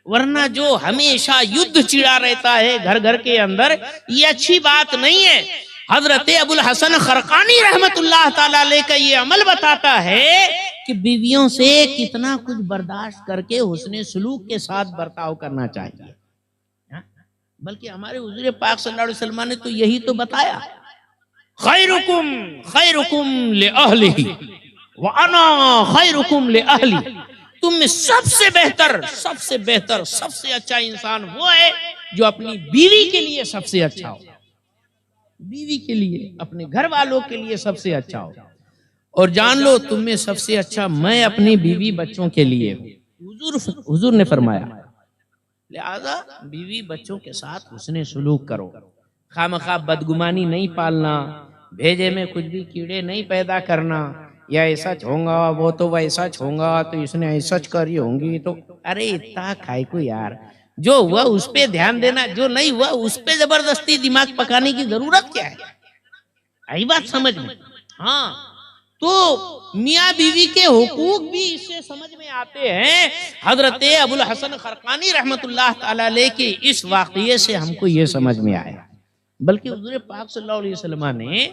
ورنہ جو ہمیشہ یدھ چڑا رہتا ہے گھر گھر کے اندر، یہ اچھی بات نہیں ہے. حضرت ابو الحسن خرقانی رحمت اللہ تعالی علیہ کا یہ عمل بتاتا ہے کہ بیویوں سے کتنا کچھ برداشت کر کے حسن سلوک کے ساتھ برتاؤ کرنا چاہیے. بلکہ ہمارے حضور پاک صلی اللہ علیہ وسلم نے تو یہی تو بتایا، خیرکم خیرکم لأہلہ وَأَنَا خَيْرُكُمْ لِأَهْلِ. تم میں سب سے بہتر، سب سے بہتر، سب سے اچھا انسان وہ ہے جو اپنی بیوی کے لیے سب سے اچھا ہو. بیوی کے لیے، اپنے گھر والوں کے لیے سب سے اچھا ہو، اور جان لو تم میں سب سے اچھا میں اپنی بیوی بچوں کے لیے ہوں۔ حضور نے فرمایا لہذا بیوی بچوں کے ساتھ حسن سلوک کرو، خامخواہ بدگمانی نہیں پالنا، بھیجے میں کچھ بھی کیڑے نہیں پیدا کرنا، یا ایسا چھونگا وہ تو ویسا چھونگا تو اس نے ایسا کری ہوں گی تو ارے اتنا کھائے کو یار، جو ہوا اس پہ دھیان دینا، جو نہیں ہوا اس پہ زبردستی دماغ پکانے کی ضرورت کیا ہے؟ آئی بات سمجھ میں؟ ہاں تو میاں بیوی کے حقوق بھی اس سے سمجھ میں آتے ہیں۔ حضرت ابو الحسن خرقانی رحمت اللہ تعالی علیہ کے اس واقعے سے ہم کو یہ سمجھ میں آیا، بلکہ حضور پاک صلی اللہ علیہ وسلم نے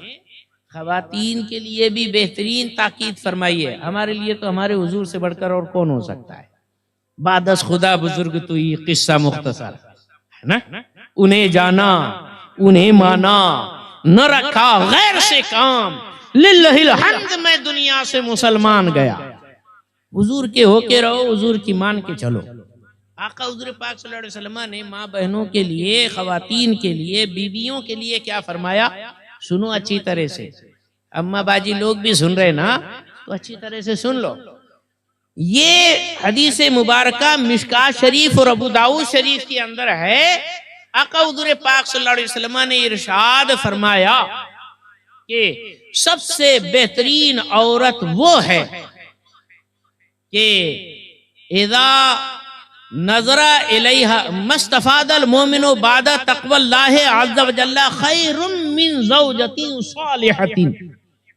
خواتین کے لیے بھی بہترین تاکید فرمائی ہے۔ ہمارے لیے تو ہمارے حضور سے بڑھ کر اور کون ہو سکتا ہے؟ بعد از خدا بزرگ تو یہ قصہ مختصر ہے نا، انہیں جانا انہیں مانا، نہ رکھا غیر سے کام، للہ الحمد میں دنیا سے مسلمان گیا۔ حضور کے ہو کے رہو، حضور کی مان کے چلو۔ آقا حضور پاک صلی اللہ علیہ وسلم نے ماں بہنوں کے لیے، خواتین کے لیے، بیویوں کے لیے کیا فرمایا؟ سنو اچھی طرح سے، اماں باجی لوگ بھی سن رہے نا تو اچھی طرح سے سن لو۔ یہ حدیث مبارکہ مشکاۃ شریف اور ابو داؤد شریف کے اندر ہے۔ آقا حضور پاک صلی اللہ علیہ وسلم نے ارشاد فرمایا کہ سب سے بہترین عورت وہ ہے کہ اذا نظر الیہا مستفاد المومن بعد تقوی اللہ عز وجل خیر من زوجۃ صالحۃ،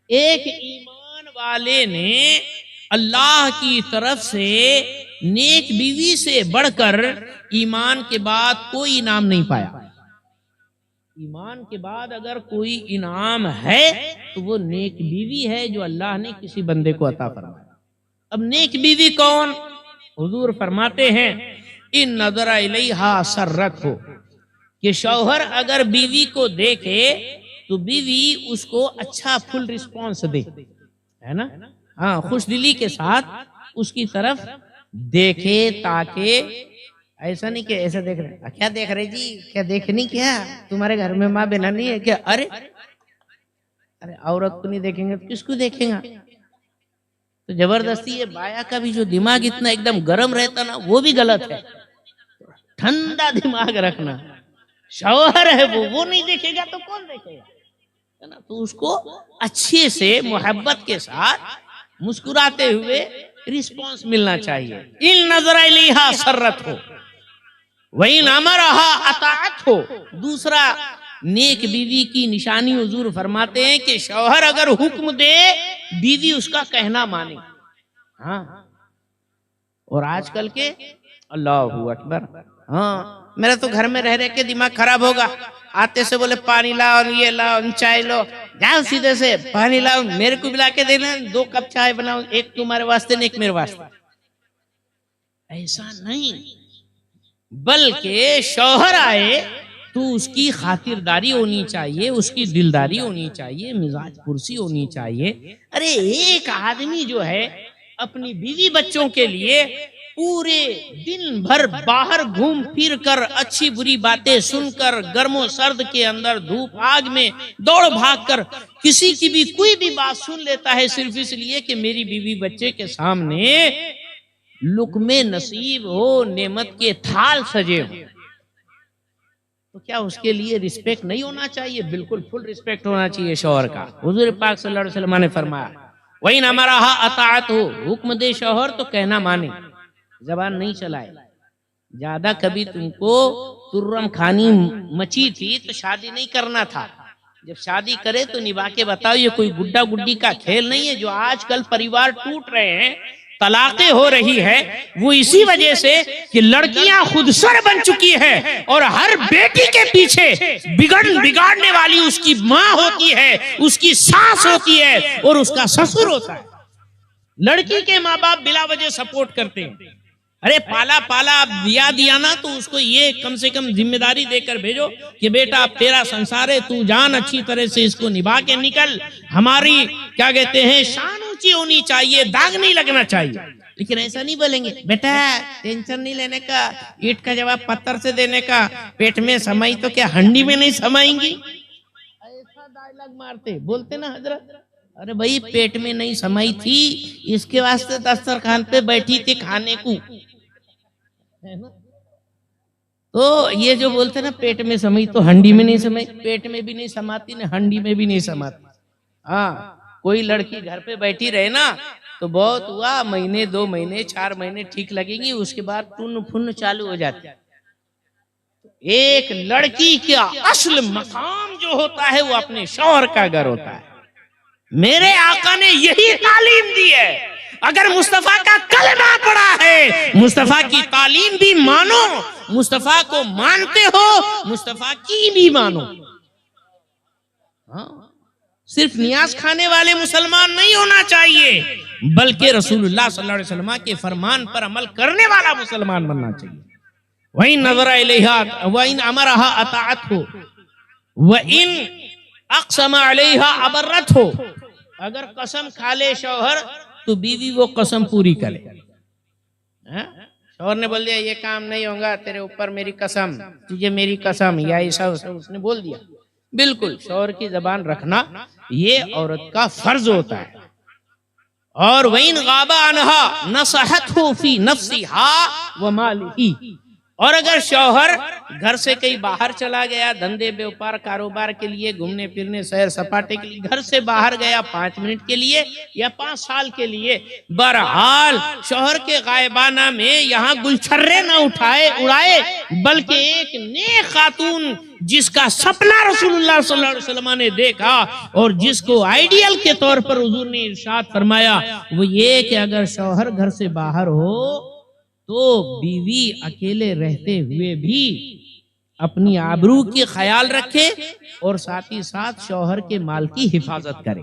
ایک ایمان والے نے اللہ کی طرف سے نیک بیوی سے بڑھ کر ایمان کے بعد کوئی انعام نہیں پایا۔ ایمان کے بعد اگر کوئی انعام ہے تو وہ نیک بیوی ہے جو اللہ نے کسی بندے کو عطا فرمایا۔ اب نیک بیوی کون؟ حضور فرماتے ہیں ان نظر الیہا سرت ہو، کہ شوہر اگر بیوی کو دیکھے تو بیوی اس کو اچھا فل رسپانس دے، ہے نا، ہاں خوش دلی کے ساتھ اس کی طرف دیکھے، تاکہ ایسا نہیں کہ ایسا دیکھ رہے کیا دیکھ رہے جی، کیا دیکھنی، کیا تمہارے گھر میں ماں بہنا نہیں ہے کیا؟ ارے عورت کو نہیں دیکھیں گے تو کس کو دیکھیں گا؟ تو زبردستی یہ بایا کا بھی جو دماغ اتنا ایک دم گرم رہتا نا وہ بھی غلط ہے۔ ٹھنڈا دماغ رکھنا، شوہر ہے وہ نہیں دیکھے گا تو کون دیکھے گا؟ تو اس کو اچھے سے محبت کے ساتھ مسکراتے ہوئے رسپانس ملنا چاہیے۔ ان نظر الیہا سرت ہو وَإِنْ أَمَرَهَا اطاعت ہو۔ دوسرا نیک بیوی کی نشانی حضور فرماتے ہیں کہ شوہر اگر حکم دے بیوی اس کا کہنا مانے۔ ہاں اور آج کل کے اللہ اکبر، ہاں میرا تو گھر میں رہ رہ کے دماغ خراب ہوگا، آتے سے بولے پانی لاؤ، یہ لاؤ، چائے لو، جاؤ سیدھے سے پانی لاؤ، میرے کو بلا کے دینا 2 کپ چائے بناؤ، ایک تمہارے واسطے ایک میرے واسطے۔ ایسا نہیں، بلکہ شوہر آئے تو اس کی خاطرداری ہونی چاہیے، اس کی دلداری ہونی چاہیے، مزاج پرسی ہونی چاہیے۔ ارے ایک آدمی جو ہے اپنی بیوی بچوں کے لیے پورے دن بھر باہر گھوم پھر کر، اچھی بری باتیں سن کر، گرم و سرد کے اندر دھوپ آگ میں دوڑ بھاگ کر کسی کی بھی کوئی بھی بات سن لیتا ہے، صرف اس لیے کہ میری بیوی بچے کے سامنے لقمے نصیب ہو، نعمت کے تھال سجے ہو، تو کیا اس کے لیے رسپیکٹ نہیں ہونا چاہیے؟ بالکل فل رسپیکٹ ہونا چاہیے شوہر کا۔ حضور پاک صلی اللہ علیہ وسلم نے فرمایا وَإِنْ أَمَرَهَا اطاعت، حکم دے شوہر تو کہنا مانے، زبان نہیں چلائے۔ زیادہ کبھی تم کو ترم خانی مچی تھی تو شادی نہیں کرنا تھا، جب شادی کرے تو نبھا کے بتاؤ۔ یہ کوئی گڈا گڈی کا کھیل نہیں ہے۔ جو آج کل پریوار ٹوٹ رہے ہیں، طلاقیں ہو رہی ہے، وہ اسی وجہ سے کہ لڑکیاں خود سر بن چکی ہے، اور ہر بیٹی کے پیچھے بگاڑنے والی اس کی ماں ہوتی ہے، اس کی ساس ہوتی ہے، اور اس کا سسر ہوتا ہے۔ لڑکی کے ماں باپ بلا وجہ سپورٹ کرتے ہیں۔ ارے پالا اب دیا نا تو اس کو یہ کم سے کم ذمہ داری دے کر بھیجو کہ بیٹا اب تیرا سنسار ہے، تو جان اچھی طرح سے اس کو نبھا کے نکل۔ ہماری کیا کہتے ہیں شان اونچی ہونی چاہیے، داغ نہیں لگنا چاہیے۔ لیکن ایسا نہیں بولیں گے بیٹا ٹینشن نہیں لینے کا، اینٹ کا جواب پتھر سے دینے کا، پیٹ میں سمائی تو کیا ہنڈی میں نہیں سمائیں گی؟ لگ مارتے، بولتے نا حضرت ارے بھائی پیٹ میں نہیں سمائی تھی، اس کے واسطے دسترخوان پہ بیٹھی تھی کھانے کو. تو یہ جو بولتے نا پیٹ میں سمائی، تو ہنڈی میں نہیں سمائی، پیٹ میں بھی نہیں سماتی نہ ہنڈی میں بھی نہیں سماتی. ہاں کوئی لڑکی گھر پہ بیٹھی رہے نا تو بہت ہوا، مہینے 2 مہینے 4 مہینے ٹھیک لگے گی، اس کے بعد ٹن پھن چالو ہو جاتی. ایک لڑکی کا اصل مقام جو ہوتا ہے وہ اپنے شوہر کا گھر ہوتا ہے. میرے آقا نے یہی تعلیم دی ہے. اگر مصطفیٰ کا کلمہ پڑا ہے، مصطفیٰ کی تعلیم بھی مانو، مصطفیٰ کو مانتے ہو مصطفیٰ کی بھی مانو. صرف نیاز کھانے والے مسلمان نہیں ہونا چاہیے، بلکہ رسول اللہ صلی اللہ علیہ وسلم کے فرمان پر عمل کرنے والا مسلمان بننا چاہیے. وَإِن نَظَرَ إِلَيْهَا وَإِن أَمَرَهَا أَطَاعَتْهُ وَإِن أَقْسَمَ عَلَيْهَا أَبَرَّتْهُ. اگر قسم کھا لے شوہر تو بیوی وہ قسم پوری کرے. شوہر نے بول دیا یہ کام نہیں ہوگا، تیرے اوپر میری قسم، تجھے میری قسم، یا ایسا اس نے بول دیا، بالکل شوہر کی زبان رکھنا یہ عورت کا فرض ہوتا ہے. اور وَإِن غَابَ عَنْهَا نَصَحَتْهُ فِي نَفْسِهَا وَمَالِهِ. اور اگر شوہر گھر سے کہیں باہر چلا گیا، دھندے بیوپار کاروبار کے لیے، گھومنے پھرنے سیر سپاٹے کے لیے گھر سے باہر گیا 5 منٹ کے لیے یا 5 سال کے لیے، بہرحال شوہر کے غائبانہ میں یہاں گلچھرے نہ اڑائے، بلکہ ایک نیک خاتون جس کا سپنا رسول اللہ صلی اللہ علیہ وسلم نے دیکھا اور جس کو آئیڈیل کے طور پر حضور نے ارشاد فرمایا وہ یہ کہ اگر شوہر گھر سے باہر ہو تو بیوی اکیلے رہتے ہوئے بھی اپنی آبرو کی خیال رکھے اور ساتھ ہی ساتھ شوہر کے مال کی حفاظت کرے.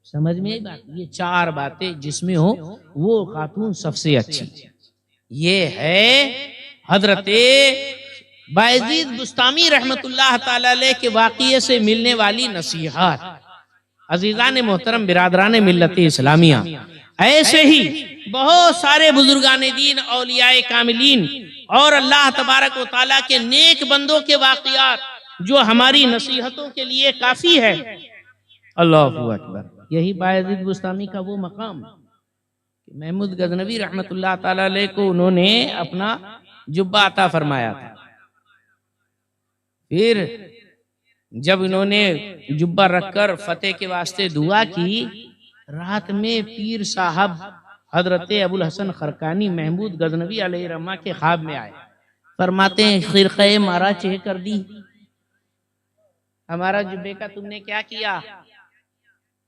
سمجھ میں آئی بات؟ یہ 4 باتیں جس میں ہو وہ خاتون سب سے اچھی. یہ ہے حضرت بایزید بستامی رحمت اللہ تعالی علیہ کے واقعے سے ملنے والی نصیحت. عزیزان محترم برادران ملت اسلامیہ، ایسے ہی بہت سارے بزرگان دین، اولیاء کاملین اور اللہ تبارک و تعالیٰ کے نیک بندوں کے واقعات جو ہماری نصیحتوں کے لیے کافی ہے. اللہ اکبر. یہی بایزید بستامی کا وہ مقام محمود غزنوی رحمت اللہ تعالیٰ علیہ کو انہوں نے اپنا جبہ عطا فرمایا تھا. پھر جب انہوں نے جبہ رکھ کر فتح کے واسطے دعا کی، رات میں پیر صاحب حضرت ابو الحسن خرقانی محمود غزنوی علیہ رحمہ کے خواب میں آئے. فرماتے ہیں خرقہ مارا چہ کر دی، ہمارا جبے کا تم نے کیا کیا؟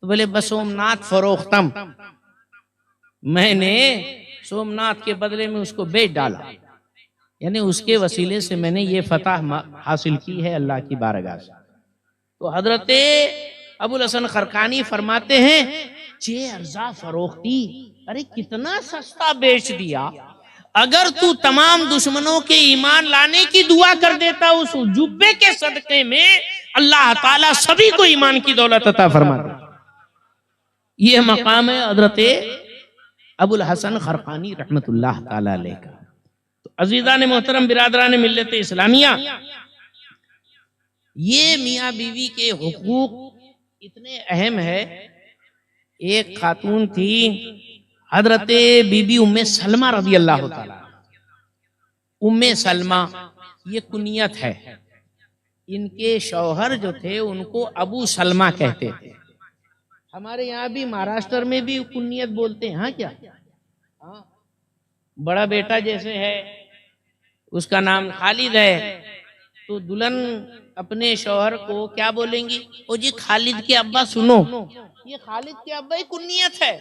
تو بولے بس سومنات فروختم، میں نے سومنات کے بدلے میں اس کو بیچ ڈالا، یعنی اس کے وسیلے سے میں نے یہ فتح حاصل کی ہے اللہ کی بارگاہ سے. تو حضرت ابو الحسن خرقانی فرماتے ہیں چھ ارزا فروختی، ارے کتنا سستا بیچ دیا. اگر تو تمام دشمنوں کے ایمان لانے کی دعا کر دیتا اس جبے کے صدقے میں، اللہ تعالیٰ سبھی کو ایمان کی دولت عطا فرماتا. یہ مقام ہے حضرت ابو الحسن خرقانی رحمت اللہ تعالی علیہ کا. تو عزیزان محترم برادران ملت اسلامیہ، یہ میاں بیوی کے حقوق اتنے اہم ہے. ایک خاتون تھی حضرت بی بی ام سلمہ رضی اللہ تعالی. ام سلمہ یہ کنیت ہے، ان کے شوہر جو تھے ان کو ابو سلمہ کہتے تھے. ہمارے یہاں بھی مہاراشٹر میں بھی کنیت بولتے ہیں. ہاں کیا بڑا بیٹا جیسے ہے اس کا نام خالد ہے تو دلہن اپنے شوہر کو کیا بولیں گی؟ او جی خالد کے ابا سنو. یہ خالد کے ابا ہی کنیت ہے.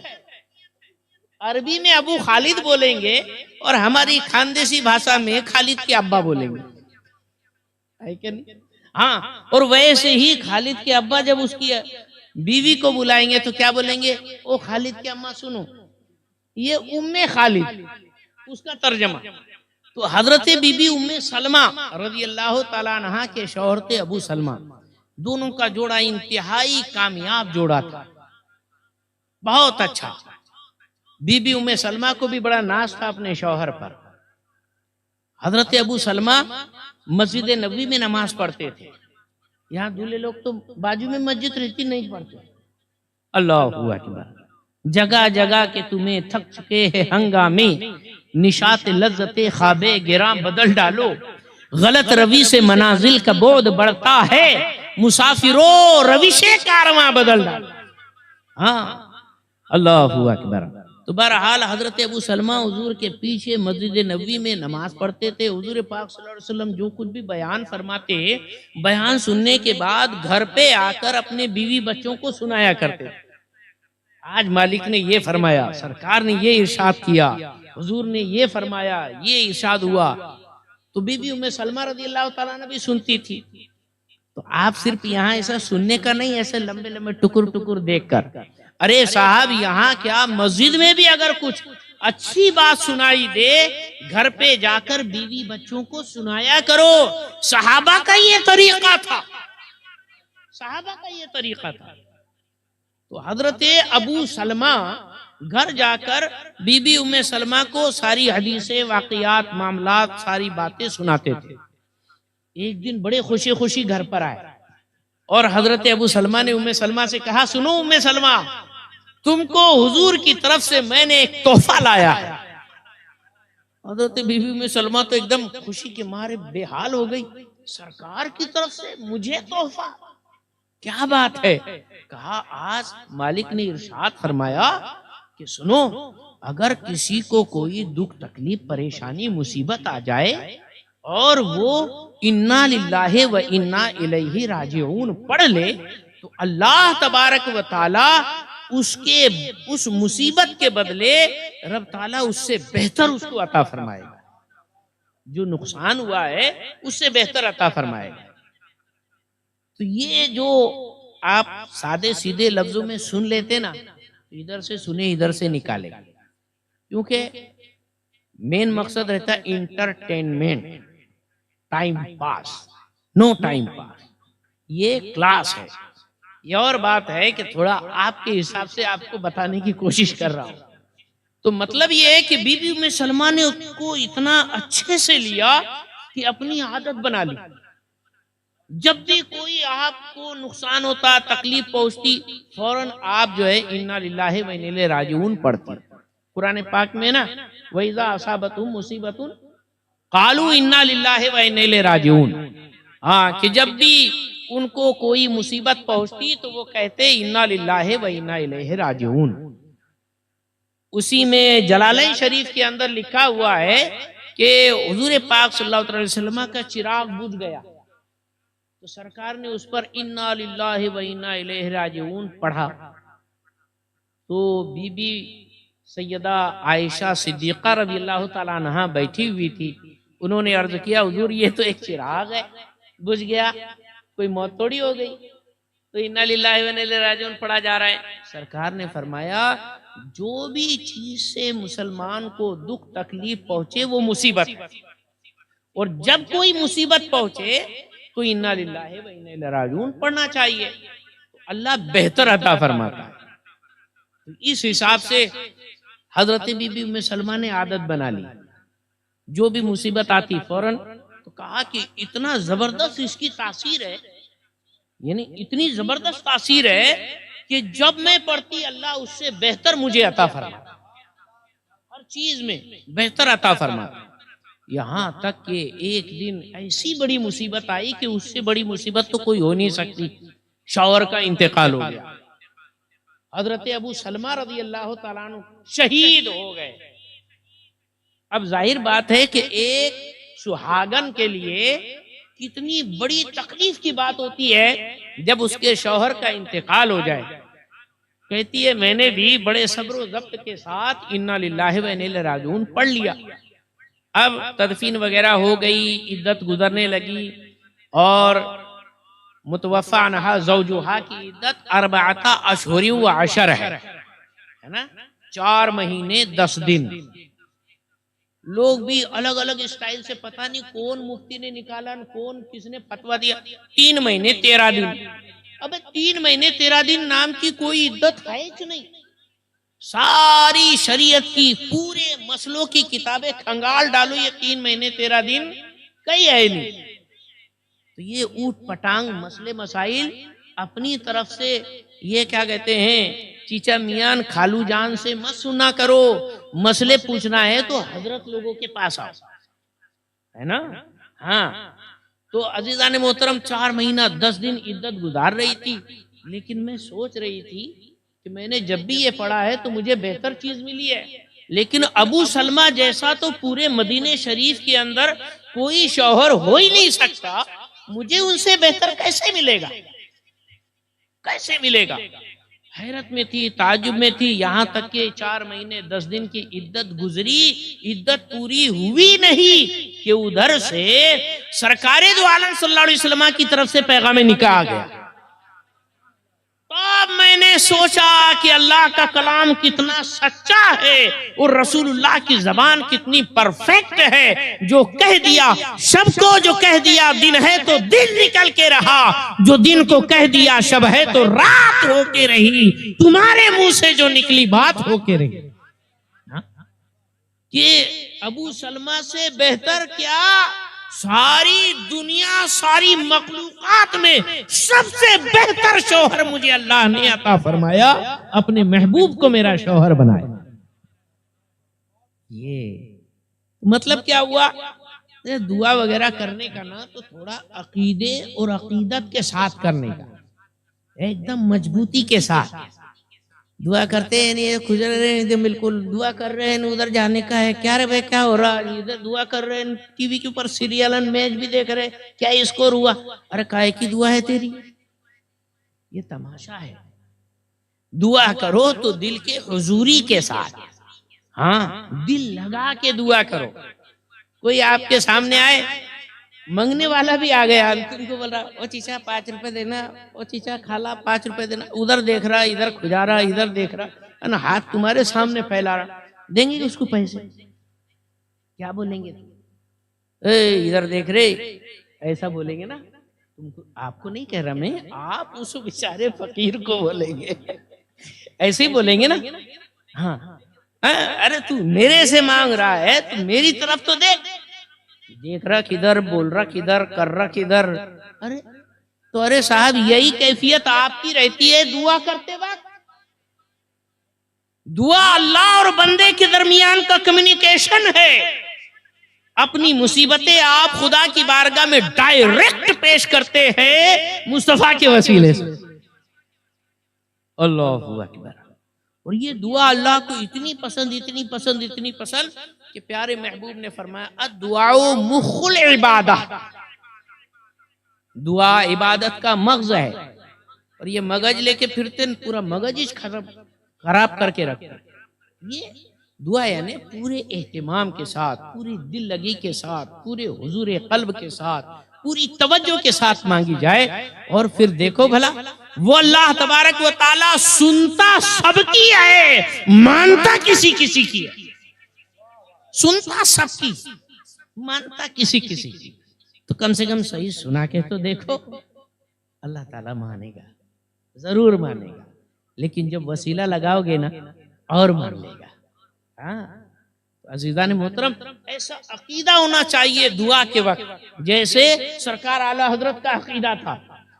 عربی میں ابو خالد بولیں گے اور ہماری خاندیسی بھاشا میں خالد کے ابا بولیں گے. ہاں، اور ویسے ہی خالد کے ابا جب اس کی بیوی کو بلائیں گے تو کیا بولیں گے؟ او خالد کے اماں سنو. یہ ام خالد اس کا ترجمہ. تو حضرت بی بی ام سلمہ رضی اللہ تعالیٰ عنہ کے شوہر تھے ابو سلمہ. دونوں کا جوڑا انتہائی کامیاب جوڑا تھا، بہت اچھا. بی بی ام سلمہ کو بھی بڑا ناز تھا اپنے شوہر پر. حضرت ابو سلمہ مسجد نبوی میں نماز پڑھتے تھے، یہاں دولہے لوگ تو بازو میں مسجد رہتی نہیں پڑھتے. اللہ اکبر. جگہ جگہ کے تمہیں تھک چکے ہیں ہنگامے، نشاط لذت خواب گراں بدل ڈالو. غلط روی سے منازل کا بعد بڑھتا ہے، مسافروں روش کارواں بدل ڈالو. ہاں اللہ اکبر. تو بہرحال حضرت ابو سلمہ حضور کے پیچھے مسجد نبوی میں نماز پڑھتے تھے. حضور پاک صلی اللہ علیہ وسلم جو کچھ بھی بیان فرماتے، بیان سننے کے بعد گھر پہ آ کر اپنے بیوی بچوں کو سنایا کرتے. آج مالک نے یہ فرمایا، سرکار نے یہ ارشاد کیا، حضور نے یہ فرمایا، یہ ارشاد ہوا. تو بی بی ام سلمہ رضی اللہ تعالیٰ عنہ بھی سنتی تھی. تو آپ صرف یہاں ایسا سننے کا نہیں، ایسے لمبے لمبے ٹکر ٹکر دیکھ کر، ارے صاحب یہاں کیا مسجد میں بھی اگر کچھ اچھی بات سنائی دے، گھر پہ جا کر بیوی بچوں کو سنایا کرو. صحابہ کا یہ طریقہ تھا، صحابہ کا یہ طریقہ تھا. تو حضرت ابو سلمہ گھر جا کر بی بی ام سلمہ کو ساری حدیثیں، واقعات، معاملات، ساری باتیں سناتے تھے. ایک دن بڑے خوشی خوشی گھر پر آئے اور حضرت ابو سلمہ نے ام سلمہ سے کہا، سنو ام سلمہ، تم کو حضور کی طرف سے میں نے ایک تحفہ لایا ہے. حضرت بی بی ام سلمہ تو ایک دم خوشی کے مارے بے حال ہو گئی. سرکار کی طرف سے مجھے تحفہ، کیا بات ہے؟ کہا آج مالک نے ارشاد فرمایا کہ سنو، اگر کسی کو کوئی دکھ تکلیف پریشانی مصیبت آ جائے اور وہ انا للہ و انا الیہ راجعون پڑھ لے تو اللہ تبارک و تعالی اس مصیبت کے بدلے رب تعالی اس سے بہتر اس کو عطا فرمائے گا. جو نقصان ہوا ہے اس سے بہتر عطا فرمائے گا. تو یہ جو آپ سادے سیدھے لفظوں میں سن لیتے نا، ادھر سے سنے ادھر سے نکالے، کیونکہ مین مقصد رہتا ہے انٹرٹینمنٹ، ٹائم پاس، نو ٹائم پاس. یہ کلاس ہے. یہ اور بات ہے کہ تھوڑا آپ کے حساب سے آپ کو بتانے کی کوشش کر رہا ہوں. تو مطلب یہ ہے کہ بی بی ام سلمہ نے اس کو اتنا اچھے سے لیا کہ اپنی عادت بنا لی. جب بھی کوئی آپ کو نقصان ہوتا، تکلیف پہنچتی، فوراً آپ جو ہے انا للہ و انا الیہ راجعون پڑھتی. قرآن پاک میں نا وَإِذَا أَصَابَتْهُمْ مُصِيبَةٌ قَالُوا إِنَّا لِلَّهِ وَإِنَّا إِلَيْهِ رَاجِعُونَ. ہاں کہ جب بھی ان کو کوئی مصیبت پہنچتی تو وہ کہتے انا للہ و انا الیہ راجعون. اسی میں جلالین شریف کے اندر لکھا ہوا ہے کہ حضور پاک صلی اللہ علیہ وسلم کا چراغ بجھ گیا تو سرکار نے اس پر انا للہ و انا الیہ راجعون پڑھا. تو بی بی سیدہ عائشہ صدیقہ رضی اللہ تعالیٰ عنہا بیٹھی ہوئی تھی. انہوں نے عرض کیا حضور یہ تو ایک چراغ ہے، بجھ گیا، کوئی موت توڑی ہو گئی، تو انا للہ و انا الیہ راجعون پڑھا جا رہا ہے. سرکار نے فرمایا جو بھی چیز سے مسلمان کو دکھ تکلیف پہنچے وہ مصیبت، اور جب کوئی مصیبت پہنچے تو انا للہ و انا الیہ راجعون پڑھنا چاہیے، تو اللہ بہتر عطا فرماتا ہے. اس حساب سے حضرت بی بی ام سلمہ نے عادت بنا لی، جو بھی مصیبت آتی فوراً. تو کہا کہ اتنا زبردست اس کی تاثیر ہے، یعنی اتنی زبردست تاثیر ہے کہ جب میں پڑھتی اللہ اس سے بہتر مجھے عطا فرماتا، ہر چیز میں بہتر عطا فرماتا. یہاں تک کہ ایک دن ایسی بڑی مصیبت آئی کہ اس سے بڑی مصیبت تو کوئی ہو نہیں سکتی، شوہر کا انتقال ہو گیا. حضرت ابو سلمہ رضی اللہ تعالیٰ عنہ شہید ہو گئے. اب ظاہر بات ہے کہ ایک سہاگن کے لیے کتنی بڑی تکلیف کی بات ہوتی ہے جب اس کے شوہر کا انتقال ہو جائے. کہتی ہے میں نے بھی بڑے صبر و ضبط کے ساتھ انا للہ و انا الیہ راجعون پڑھ لیا. اب تدفین وغیرہ ہو گئی، عدت گزرنے لگی، اور متوفی عنہا زوجہا کی عدت 4 اشہر و 10 ہے نا، 4 مہینے 10 دن. لوگ بھی الگ الگ اسٹائل سے، پتہ نہیں کون مفتی نے نکالا، کون کس نے فتویٰ دیا 3 مہینے 13 دن. اب 3 مہینے 13 دن نام کی کوئی عدت ہے کہ نہیں؟ ساری شریعت کی پورے مسلوں کی کتابیں کھنگال ڈالو، یہ 3 مہینے 13 دن کئی ہے نہیں. تو یہ اوٹ پٹانگ مسئلے مسائل اپنی طرف سے یہ کیا کہتے ہیں چیچا میاں خالو جان سے مت سنا کرو. مسئلے پوچھنا ہے تو حضرت لوگوں کے پاس آؤ, ہے نا. ہاں تو عزیزان محترم 4 مہینہ 10 دن عدت گزار رہی تھی, لیکن میں سوچ رہی تھی کہ میں نے جب بھی یہ پڑھا ہے تو مجھے بہتر چیز ملی ہے, لیکن ابو سلمہ جیسا تو پورے مدینہ شریف کے اندر کوئی شوہر ہو ہی نہیں سکتا, مجھے ان سے بہتر کیسے ملے گا, کیسے ملے گا. حیرت میں تھی, تعجب میں تھی, یہاں تک کہ 4 مہینے 10 دن کی عدت گزری, عدت پوری ہوئی نہیں کہ ادھر سے سرکار دو عالم صلی اللہ علیہ وسلم کی طرف سے پیغام نکاح آ گیا. تب میں نے سوچا کہ اللہ کا کلام کتنا سچا ہے اور رسول اللہ کی زبان کتنی پرفیکٹ ہے. جو کہہ دیا شب کو, جو کہہ دیا دن ہے تو دن نکل کے رہا, جو دن کو کہہ دیا شب ہے تو رات ہو کے رہی, تمہارے منہ سے جو نکلی بات ہو کے رہی. کہ ابو سلمہ سے بہتر کیا, ساری دنیا ساری مخلوقات میں سب سے بہتر شوہر مجھے اللہ نے عطا فرمایا, اپنے محبوب کو میرا شوہر بنایا. یہ مطلب کیا ہوا, دعا وغیرہ کرنے کا نا تو تھوڑا عقیدے اور عقیدت کے ساتھ کرنے کا, ایک دم مضبوطی کے ساتھ. دعا کرتے ہیں نہیں کھجر رہے ہیں, بالکل دعا کر رہے ہیں, ادھر جانے کا ہے, کیا رے بھائی کیا ہو رہا, ادھر دعا کر رہے ہیں, ٹی وی کے اوپر سیریل میچ بھی دیکھ رہے, کیا اسکور ہوا, ارے کائے کی دعا ہے تیری, یہ تماشا ہے. دعا کرو تو دل کے حضوری کے ساتھ, ہاں دل لگا کے دعا کرو. کوئی آپ کے سامنے آئے, منگنے والا بھی آ گیا, تم کو بول رہا او چیچا 5 روپے دینا, او چیچا خالہ 5 روپے دینا, ادھر دیکھ رہا, ادھر کھجا رہا, ادھر دیکھ رہا, ہاتھ تمہارے سامنے پھیلا رہا, دیں گے اس کو پیسے, کیا بولیں گے, ادھر دیکھ رہے, ایسا بولیں گے نا. تم کو, آپ کو نہیں کہہ رہا میں, آپ اس بیچارے فقیر کو بولیں گے, ایسے ہی بولیں گے نا. ہاں ارے تو میرے سے مانگ رہا ہے تو میری طرف تو دیکھ, دیکھ رہا کدھر, بول رہا کدھر, کر رہا کدھر. ارے تو ارے صاحب یہی کیفیت آپ کی رہتی ہے دعا کرتے وقت. دعا اللہ اور بندے کے درمیان کا کمیونیکیشن ہے. اپنی مصیبتیں آپ خدا کی بارگاہ میں ڈائریکٹ پیش کرتے ہیں مصطفیٰ کے وسیلے سے. اللہ اکبر. اور یہ دعا اللہ کو اتنی پسند, اتنی پسند, اتنی پسند کہ پیارے محبوب نے فرمایا الدعاء مخ العبادہ, دعا عبادت کا مغز ہے. اور یہ مغز لے کے پھرتے پورا مغز ہی خراب کر کے رکھتے. یہ دعا یعنی پورے اہتمام کے ساتھ, پوری دل لگی کے ساتھ, پورے حضور قلب کے ساتھ, پوری توجہ کے ساتھ مانگی جائے. اور پھر دیکھو بھلا وہ اللہ تبارک و تعالی سنتا سب کی ہے, مانتا کسی کسی کی ہے. سنتا سب کی, مانتا کسی کسی کی. تو کم سے کم صحیح سنا کے تو دیکھو, اللہ تعالیٰ مانے گا, ضرور مانے گا. لیکن جب وسیلہ لگاؤ گے نا اور مان لے گا. ہاں عزیزان محترم, ایسا عقیدہ ہونا چاہیے دعا کے وقت, جیسے سرکار اعلیٰ حضرت کا عقیدہ تھا.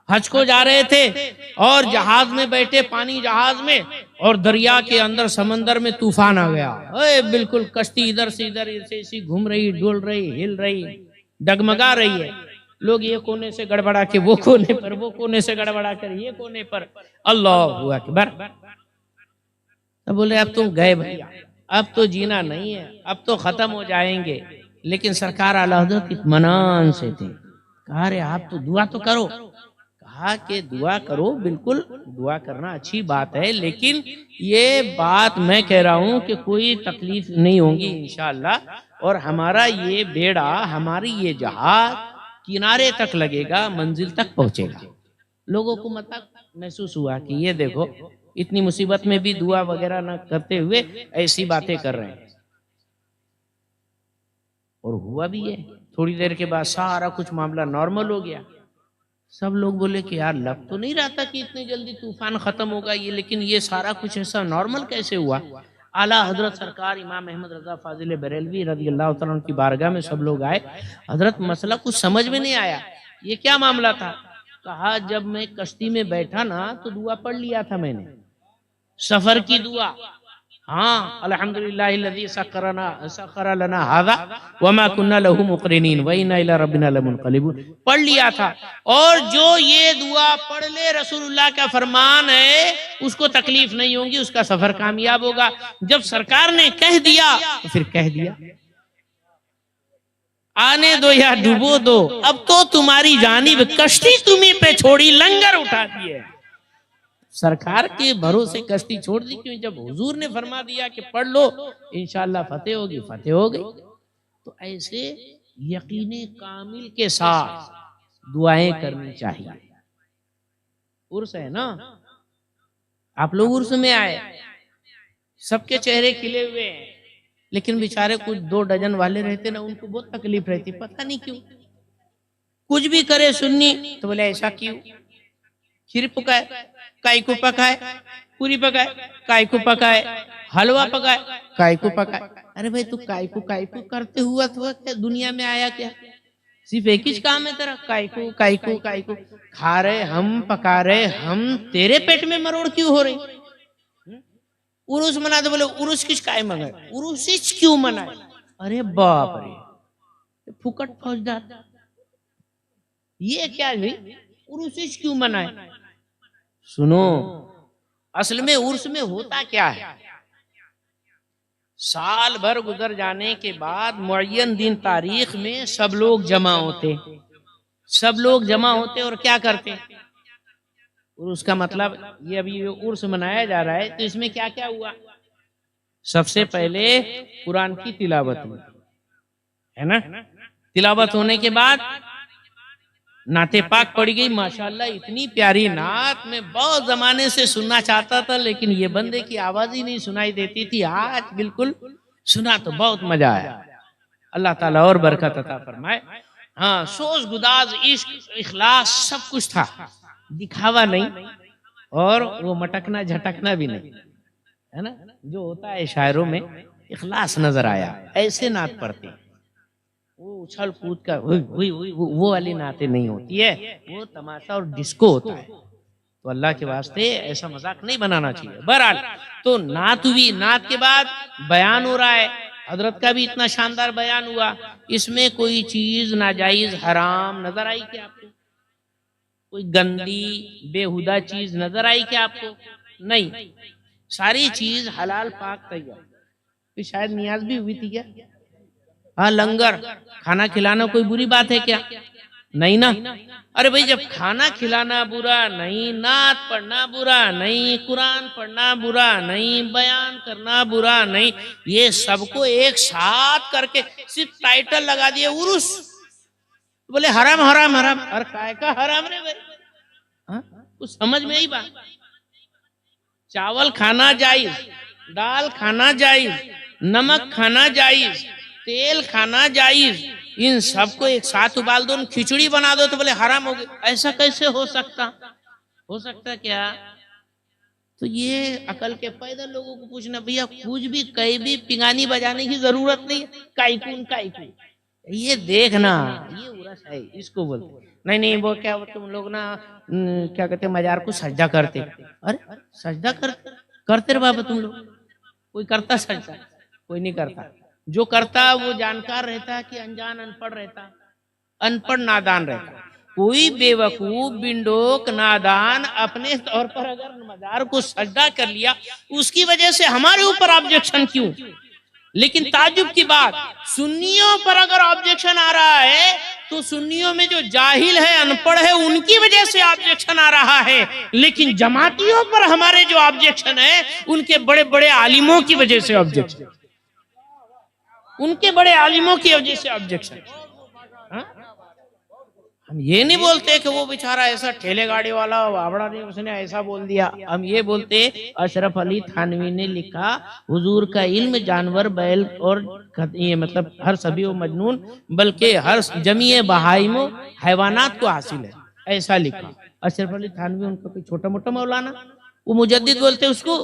حج کو جا رہے تھے اور جہاز میں بیٹھے, پانی جہاز میں, اور دریا کے اندر سمندر میں طوفان آ گیا. بالکل کشتی ادھر سے ادھر ایسی گھوم رہی, ڈول رہی, ہل رہی, ڈگمگا رہی ہے. لوگ یہ کونے سے گڑبڑا کے وہ کونے پر, وہ کونے سے گڑبڑا کر یہ کونے پر. اللہ اکبر. اب بولے اب تم گئے بھیا, اب تو جینا نہیں ہے, اب تو ختم ہو جائیں گے. لیکن سرکار اعلیٰ حضرت اطمینان سے تھے. کہا رے آپ تو دعا تو کرو. کہا کہ دعا کرو, بالکل دعا کرنا اچھی بات ہے, لیکن یہ بات میں کہہ رہا ہوں کہ کوئی تکلیف نہیں ہوگی انشاءاللہ. اور ہمارا یہ بیڑا, ہماری یہ جہاز کنارے تک لگے گا, منزل تک پہنچے گا. لوگوں کو مطلب محسوس ہوا کہ یہ دیکھو اتنی مصیبت میں بھی دعا وغیرہ نہ کرتے ہوئے ایسی باتیں کر رہے ہیں. اور ہوا بھی ہے. تھوڑی دیر کے بعد سارا کچھ معاملہ نارمل ہو گیا. سب لوگ بولے کہ یار لگ تو نہیں رہا تھا کہ اتنی جلدی طوفان ختم ہوگا یہ, لیکن یہ سارا کچھ ایسا نارمل کیسے ہوا. اعلیٰ حضرت سرکار امام احمد رضا فاضل بریلوی رضی اللہ تعالیٰ عنہ کی بارگاہ میں سب لوگ آئے. حضرت مسئلہ کچھ سمجھ میں نہیں آیا. یہ کیا معاملہ تھا؟ کہا جب میں کشتی میں بیٹھا نا تو دعا پڑھ لیا تھا میں نے، سفر کی دعا، ہاں الحمدللہ الذی سخر لنا ھذا وما كنا له مقرنین وانا الی ربنا لمنقلبون، پڑھ لیا تھا۔ اور جو یہ دعا پڑھ لے، رسول اللہ کا فرمان ہے، اس کو تکلیف نہیں ہوگی، اس کا سفر کامیاب ہوگا۔ جب سرکار نے کہہ دیا تو پھر کہہ دیا، آنے دو یا ڈبو دو، اب تو تمہاری جانب کشتی تمہیں پہ چھوڑی، لنگر اٹھا دیے۔ سرکار کے بھروسے کشتی چھوڑ دی، کیوں؟ جب حضور نے فرما دیا کہ پڑھ لو انشاءاللہ فتح ہوگی، فتح ہو گئی۔ تو ایسے یقین کامل کے ساتھ دعائیں کرنی چاہیے۔ عرس ہے نا، آپ لوگ عرس میں آئے، سب کے چہرے کھلے ہوئے ہیں، لیکن بیچارے کچھ 2 ڈزن والے رہتے نا، ان کو بہت تکلیف رہتی، پتہ نہیں کیوں، کچھ بھی کرے سنی تو بولے ایسا کیوں، کھیر پکائے کائی کو پکائے، پوری پکائے کائی کو پکائے، حلوہ پکائے کائی کو پکائے۔ ارے بھائی تو کائی کو کرتے ہوا تو کیا دنیا میں آیا کیا؟ صرف ایک ہی کام ہے تیرا، کائی کو کھا رہے ہم، پکا رہے ہم، تیرے پیٹ میں مروڑ کیوں ہو رہی؟ عرس منا دے، بولے عرس کس کائے منگائے، عرس کیوں منائے؟ ارے باپ رے، پھکٹ فوجدار، یہ کیا ہے عرس کیوں منائے؟ سنو، اصل میں عرس میں ہوتا کیا ہے؟ سال بھر گزر جانے کے بعد معین دن تاریخ میں سب لوگ جمع ہوتے اور کیا کرتے؟ عرس کا مطلب یہ ابھی عرس منایا جا رہا ہے، تو اس میں کیا کیا ہوا؟ سب سے پہلے قرآن کی تلاوت ہوئی ہے نا، تلاوت ہونے کے بعد نعت پاک پڑھی گئی، ماشاءاللہ اتنی پیاری نعت، میں بہت زمانے سے سننا چاہتا تھا لیکن یہ بندے کی آواز ہی نہیں سنائی دیتی تھی، آج بالکل سنا تو بہت مزہ آیا۔ اللہ تعالیٰ اور برکت عطا فرمائے۔ ہاں، سوز گداز عشق اخلاص سب کچھ تھا، دکھاوا نہیں اور وہ مٹکنا جھٹکنا بھی نہیں، ہے نا، جو ہوتا ہے شاعروں میں اخلاص نظر آیا۔ ایسے نعت پڑھتے، وہ اچھل کود کا وہ والی نعتیں نہیں ہوتی ہے، وہ تماشا اور ڈسکو ہوتا ہے۔ تو اللہ کے واسطے ایسا مذاق نہیں بنانا چاہیے۔ بہرحال تو نعت ہوئی، نعت کے بعد بیان ہو رہا ہے، حضرت کا بھی اتنا شاندار بیان ہوا، اس میں کوئی چیز ناجائز حرام نظر آئی کیا آپ کو؟ کوئی گندی بےہودہ چیز نظر آئی کیا آپ کو؟ نہیں، ساری چیز حلال پاک تیار۔ شاید نیاز بھی ہوئی تھی کیا؟ ہاں، لنگر کھانا کھلانا کوئی بری بات ہے کیا؟ نہیں نا۔ ارے بھائی جب کھانا کھلانا برا نہیں، نعت پڑھنا برا نہیں، قرآن پڑھنا برا نہیں، بیان کرنا برا نہیں، یہ سب کو ایک ساتھ کر کے صرف ٹائٹل لگا دیے عرس، بولے حرام حرام حرام، اور کائے کا حرام رے بھائی؟ کچھ سمجھ میں ہی بات؟ چاول کھانا جائز، دال کھانا جائز، نمک کھانا جائز، تیل کھانا جائز، ان سب کو ایک ساتھ ابال دو، کھچڑی بنا دو تو بولے حرام ہو گئے۔ ایسا کیسے ہو سکتا کیا؟ تو یہ عقل کے پیدا لوگوں کو پوچھنا، بھیا کچھ بھی کہیں بھی پنگانی بجانے کی ضرورت نہیں، کائکون یہ دیکھنا، یہ عرس ہے اس کو بولتے نہیں وہ کیا تم لوگ نا کیا کہتے مزار کو سجدہ کرتے۔ ارے سجدہ کرتے بابا تم لوگ؟ کوئی کرتا سجدہ؟ کوئی نہیں کرتا۔ جو کرتا وہ جانکار رہتا کہ انجان ان پڑھ رہتا، ان پڑھ نادان رہتا۔ کوئی بے وقوف بنڈوک نادان اپنے طور پر اگر مزار کو سجدہ کر لیا، اس کی وجہ سے ہمارے اوپر آبجیکشن کیوں؟ لیکن تعجب کی بات، سنیوں پر اگر آبجیکشن آ رہا ہے تو سنیوں میں جو جاہل ہے، ان پڑھ ہے، ان کی وجہ سے آبجیکشن آ رہا ہے، لیکن جماعتیوں پر ہمارے جو آبجیکشن ہے ان کے بڑے بڑے عالموں کی وجہ سے آبجیکشن، ان کے بڑے عالموں کی وجہ سے آبجیکشن۔ ہم یہ نہیں بولتے کہ وہ بیچارہ ایسا ٹھیلے گاڑی والا وابڑا نہیں، اس نے ایسا بول دیا۔ ہم یہ بولتے اشرف علی تھانوی نے لکھا، حضور کا علم جانور بیل اور یہ مطلب ہر سبھی و مجنون بلکہ ہر جمیع بہائم و حیوانات کو حاصل ہے، ایسا لکھا اشرف علی تھانوی۔ ان کا کوئی چھوٹا موٹا مولانا، وہ مجدد بولتے اس کو۔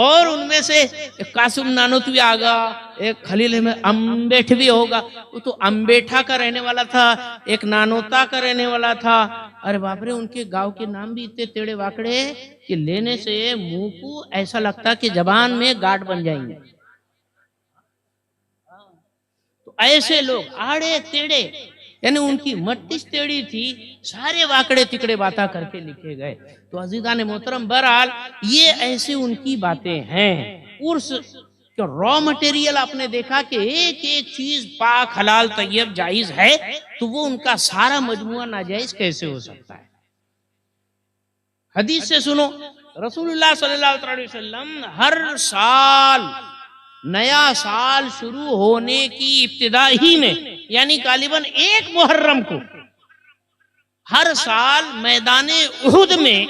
اور ان میں سے ایک قاسم نانوتوی آگا، ایک خلیل احمد امبیٹھ بھی ہوگا، وہ تو امبیٹھا کا رہنے والا تھا، ایک نانوتا کا رہنے والا تھا. ارے باپ رے، ان کے گاؤں کے نام بھی اتنے ٹیڑے واکڑے کہ لینے سے منہ کو ایسا لگتا کہ زبان میں گاٹ بن جائیں گے. تو ایسے لوگ آڑے تیڑے، یعنی ان کی مٹی ٹیڑھی تھی، سارے واکڑے تکڑے باتاں کر کے لکھے گئے. تو عزیزان محترم، بہرحال یہ ایسے ان کی باتیں ہیں. عرس کا را مٹیریل آپ نے دیکھا کہ ایک ایک چیز پاک حلال طیب جائز ہے، تو وہ ان کا سارا مجموعہ ناجائز کیسے ہو سکتا ہے؟ حدیث سے سنو، رسول اللہ صلی اللہ علیہ وسلم ہر سال، نیا سال شروع ہونے کی ابتدا ہی میں، یعنی غالباً 1 محرم کو، ہر سال میدان احد میں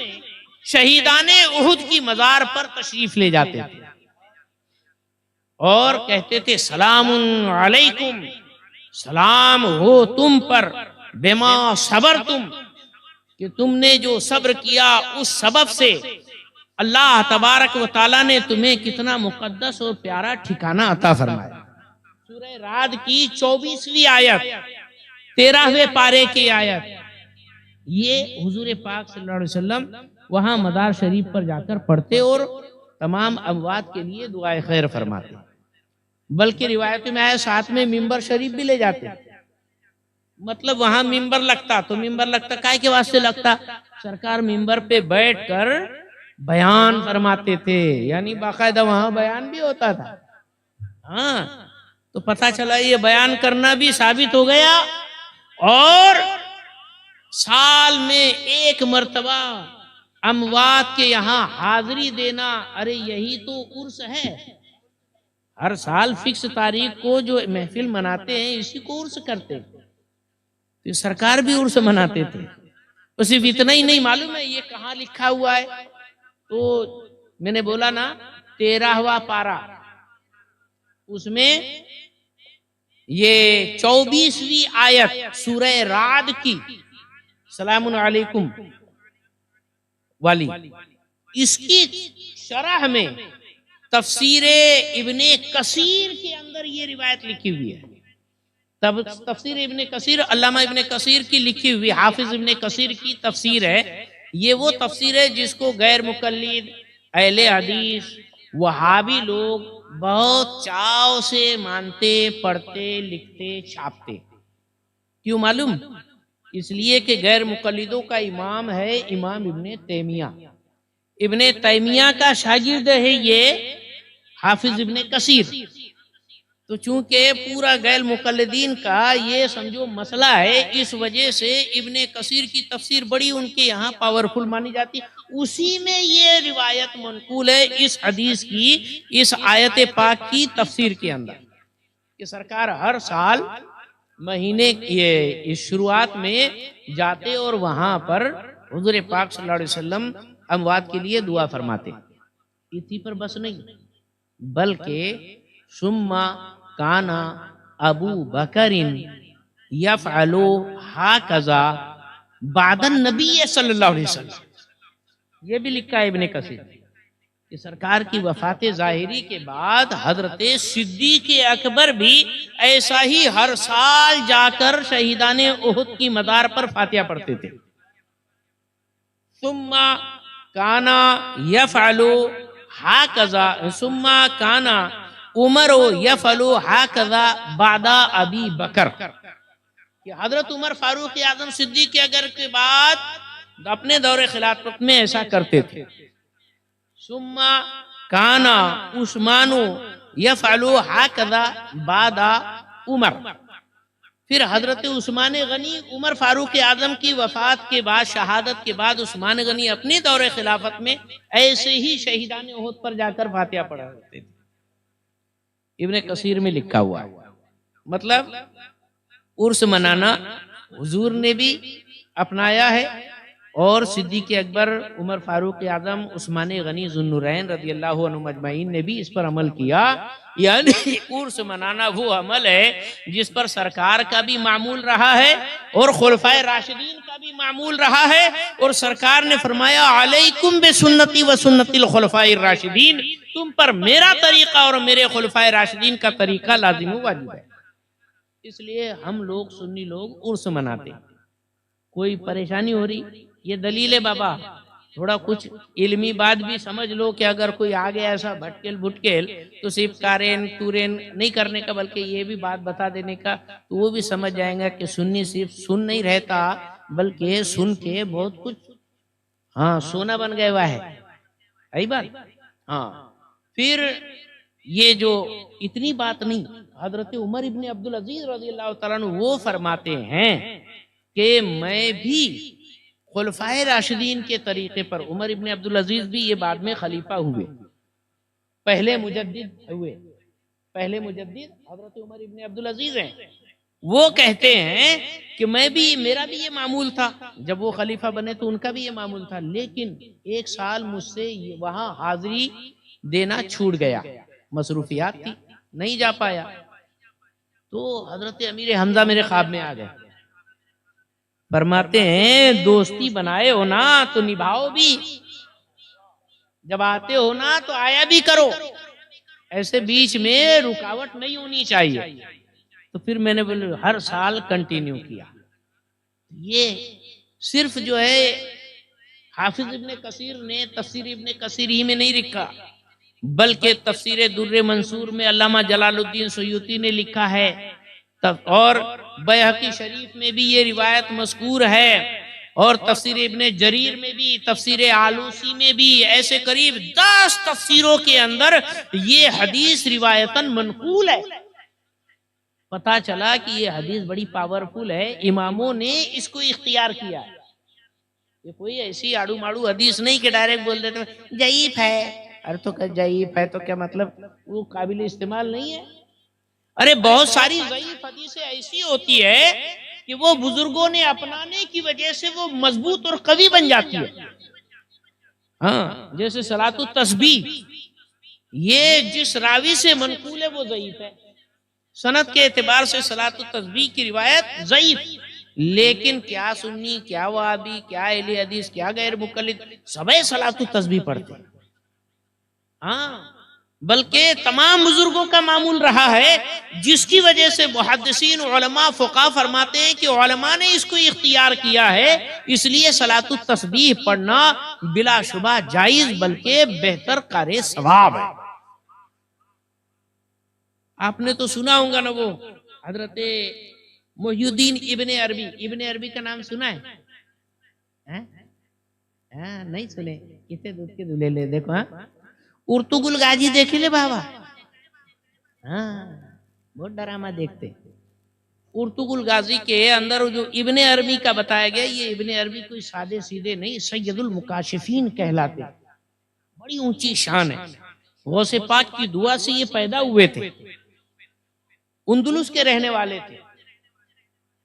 شہیدان احد کی مزار پر تشریف لے جاتے تھے اور کہتے تھے سلام علیکم، سلام ہو تم پر، بما صبرتم، کہ تم نے جو صبر کیا اس سبب سے اللہ تبارک و تعالیٰ نے تمہیں کتنا مقدس اور پیارا ٹھکانہ عطا فرمایا. سورہ رعد کی 24ویں آیت، 13ویں پارے کی آیت، یہ حضور پاک صلی اللہ علیہ وسلم وہاں مزار شریف پر جا کر پڑھتے اور تمام اموات کے لیے دعائے خیر فرماتے. بلکہ روایت میں آیا ساتھ میں ممبر شریف بھی لے جاتے. مطلب وہاں ممبر لگتا، تو ممبر لگتا کائے کے واسطے لگتا؟ سرکار ممبر پہ بیٹھ کر بیان فرماتے تھے، یعنی باقاعدہ وہاں بیان بھی ہوتا تھا. ہاں، تو پتہ چلا یہ بیان کرنا بھی ثابت ہو گیا، اور سال میں 1 مرتبہ اموات کے یہاں حاضری دینا، ارے یہی تو عرس ہے. ہر سال فکس تاریخ کو جو محفل مناتے ہیں اسی کو عرس کرتے ہیں. تو سرکار بھی عرس مناتے تھے. تو صرف اتنا ہی نہیں، معلوم ہے یہ کہاں لکھا ہوا ہے؟ تو میں نے بولا نا 13واں پارہ، اس میں یہ 24ویں آیت سورہ رعد کی سلام علیکم والی، اس کی شرح میں تفسیر ابن کثیر کے اندر یہ روایت لکھی ہوئی ہے. تب تفسیر ابن کثیر، علامہ ابن کثیر کی لکھی ہوئی، حافظ ابن کثیر کی تفسیر ہے. یہ وہ تفسیر ہے جس کو غیر مقلد، اہل حدیث، وہابی لوگ بہت چاو سے مانتے، پڑھتے، لکھتے، چھاپتے. کیوں معلوم؟ اس لیے کہ غیر مقلدوں کا امام ہے امام ابن تیمیہ. ابن تیمیہ کا شاگرد ہے یہ حافظ ابن کثیر. تو چونکہ پورا غیر مقلدین کا یہ سمجھو مسئلہ ہے، اس وجہ سے ابن کثیر کی تفسیر بڑی ان کے یہاں پاورفل مانی جاتی. اسی میں یہ روایت منقول ہے اس حدیث کی، اس آیت پاک کی تفسیر کے اندر، کہ سرکار ہر سال مہینے یہ اس شروعات میں جاتے اور وہاں پر حضور پاک صلی اللہ علیہ وسلم اموات کے لیے دعا فرماتے. اسی پر بس نہیں، بلکہ ثم کان ابو بکر یفعل ہکذا بعد النبی صلی اللہ علیہ وسلم. یہ بھی لکھا ہے ابن کثیر کہ سرکار کی وفات ظاہری کے بعد حضرت صدیق اکبر بھی ایسا ہی ہر سال جا کر شہیدان احد کی مزار پر فاتحہ پڑھتے تھے. ثم کان یفعل ہکذا، ثم کان عمر یفعل ہکذا بعد ابی بکر، کہ حضرت عمر فاروق اعظم صدیق اکبر کے بعد اپنے دور خلافت میں ایسا کرتے تھے. ثم کان عثمان یفعل ہکذا بعد عمر، پھر حضرت عثمان غنی عمر فاروق اعظم کی وفات کے بعد، شہادت کے بعد، عثمان غنی اپنی دور خلافت میں ایسے ہی شہیدان احد پر جا کر فاتحہ پڑھا کرتے تھے. ابن کثیر میں لکھا ہوا ہے. مطلب عرس منانا حضور نے بھی اپنایا ہے اور صدیق اکبر، عمر فاروق اعظم، عثمان غنی ذو النورین رضی اللہ عنہ اجمعین نے بھی اس پر عمل کیا. یعنی عرس منانا وہ عمل ہے جس پر سرکار کا بھی معمول رہا ہے اور خلفائے راشدین کا بھی معمول رہا ہے. اور سرکار نے فرمایا علیکم بسنتی و سنت الخلفاء الراشدین، تم پر میرا طریقہ اور میرے خلفائے راشدین کا طریقہ لازم و واجب ہے. اس لیے ہم لوگ سنی لوگ عرس مناتے. کوئی پریشانی ہو رہی، یہ دلیل ہے بابا. تھوڑا کچھ علمی بات بھی سمجھ لو کہ اگر کوئی آگے ایسا بھٹکیل بھٹکیل تو صرف کارین تورین نہیں کرنے کا بلکہ یہ بھی بات بتا دینے کا، تو وہ بھی سمجھ جائیں گا کہ سنی صرف سن نہیں رہتا بلکہ سن کے بہت کچھ سونا بن گیا ہوا ہے. صحیح بات. پھر یہ جو اتنی بات نہیں، حضرت عمر ابن عبدالعزیز رضی اللہ تعالیٰ عنہ وہ فرماتے ہیں کہ میں بھی خلفائے راشدین کے طریقے پر، عمر ابن عبدالعزیز بھی یہ بعد میں خلیفہ ہوئے، پہلے مجدد ہوئے. پہلے مجدد حضرت عمر ابن عبدالعزیز ہیں. وہ کہتے ہیں کہ میرا بھی یہ معمول تھا، جب وہ خلیفہ بنے تو ان کا بھی یہ معمول تھا، لیکن ایک سال مجھ سے وہاں حاضری دینا چھوٹ گیا، مصروفیات تھی، نہیں جا پایا. تو حضرت امیر حمزہ میرے خواب میں آ گئے. فرماتے ہیں دوستی بنائے ہو نا تو نبھاؤ بھی، جب آتے ہو نا تو آیا بھی کرو، ایسے بیچ میں رکاوٹ نہیں ہونی چاہیے. تو پھر میں نے بولے ہر سال کنٹینیو کیا. یہ صرف جو ہے حافظ ابن کثیر نے تفسیر ابن کثیر ہی میں نہیں لکھا، بلکہ تفسیر در منصور میں علامہ جلال الدین سیوطی نے لکھا ہے، اور بیہقی شریف میں بھی یہ روایت مذکور ہے، اور تفسیر ابن جریر میں بھی، تفسیر آلوسی میں بھی، ایسے قریب 10 تفسیروں کے اندر یہ حدیث روایتاً منقول ہے. پتا چلا کہ یہ حدیث بڑی پاورفل ہے، اماموں نے اس کو اختیار کیا. یہ کوئی ایسی آڑو ماڑو حدیث نہیں کہ ڈائریکٹ بول دیتے ضعیف ہے. ارے تو کہ ضعیف ہے تو کیا مطلب وہ قابل استعمال نہیں ہے؟ ارے بہت ساری ضعیف حدیثیں ایسی ہوتی ہے کہ وہ بزرگوں نے اپنانے کی وجہ سے وہ مضبوط اور قوی بن جاتی ہے. جیسے صلاۃ التسبیح، یہ جس راوی سے منقول ہے وہ ضعیف ہے، سند کے اعتبار سے صلاۃ التسبیح کی روایت ضعیف، لیکن کیا سنی، کیا وہابی، کیا اہل حدیث، کیا غیر مقلد، سبھی صلاۃ التسبیح پڑھتے ہیں. بلکہ تمام بزرگوں کا معمول رہا ہے، جس کی وجہ سے محدثین، علماء، فقہاء فرماتے ہیں کہ علماء نے اس کو اختیار کیا ہے، اس لیے صلاۃ التسبیح پڑھنا بلا شبہ جائز بلکہ بہتر قار ثواب ہے. آپ نے تو سنا ہوگا نا وہ حضرت محی الدین ابن عربی، ابن عربی کا نام سنا ہے؟ نہیں سنے؟ کتنے دودھ کے دلے لے دیکھو. ارطغرل غازی دیکھے لے بابا، بہت ڈرامہ دیکھتے. ارطغرل غازی کے اندر جو ابن عربی کا بتایا گیا، یہ ابن عربی کوئی سادے سیدھے نہیں، سید المکاشفین کہلاتے، بڑی اونچی شان ہے. غوث پاک کی دعا سے یہ پیدا ہوئے تھے، اندلس کے رہنے والے تھے.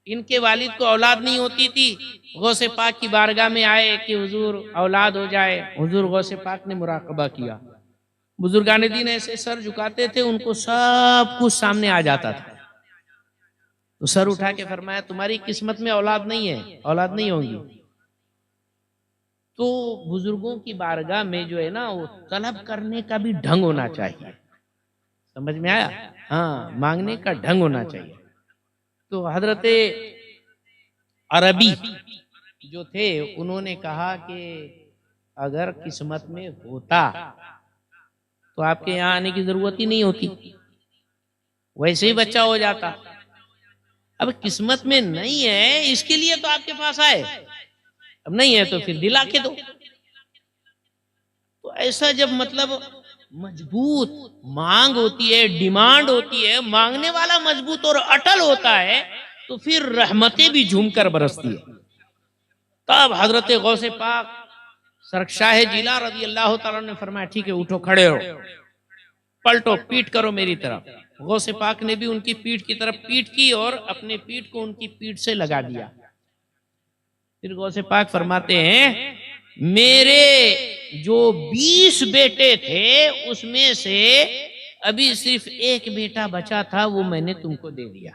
ان کے والد کو اولاد نہیں ہوتی تھی، غوث پاک کی بارگاہ میں آئے کہ حضور اولاد ہو جائے. حضور غوث پاک نے مراقبہ کیا، بزرگان دین ایسے سر جھکاتے تھے، ان کو سب کچھ سامنے آ جاتا تھا. تو سر اٹھا کے فرمایا تمہاری قسمت میں اولاد نہیں ہے، اولاد نہیں ہوگی. تو بزرگوں کی بارگاہ میں جو ہے نا وہ طلب کرنے کا بھی ڈھنگ ہونا چاہیے. سمجھ میں آیا؟ مانگنے کا ڈھنگ ہونا چاہیے. تو حضرت عربی جو تھے انہوں نے کہا کہ اگر قسمت میں ہوتا تو آپ کے یہاں آنے کی ضرورت ہی نہیں ہوتی، ویسے ہی بچہ ہو جاتا. اب قسمت میں نہیں ہے اس کے لیے تو آپ کے پاس آئے، اب نہیں ہے تو پھر دلا کے دو. تو ایسا جب مطلب مضبوط مانگ ہوتی ہے، ڈیمانڈ ہوتی ہے، مانگنے والا مضبوط اور اٹل ہوتا ہے تو پھر رحمتیں بھی جھوم کر برستی ہے. تب حضرت غوث پاک سرخشاہ جیلا رضی اللہ تعالیٰ نے فرمایا ٹھیک ہے اٹھو، کھڑے ہو، پلٹو، پیٹ کرو میری طرف. غوث پاک نے بھی ان کی پیٹ کی طرف پیٹ کی اور اپنے پیٹ کو ان کی پیٹ سے لگا دیا. پھر غوث پاک فرماتے ہیں میرے جو 20 بیٹے تھے اس میں سے ابھی صرف ایک بیٹا بچا تھا، وہ میں نے تم کو دے دیا،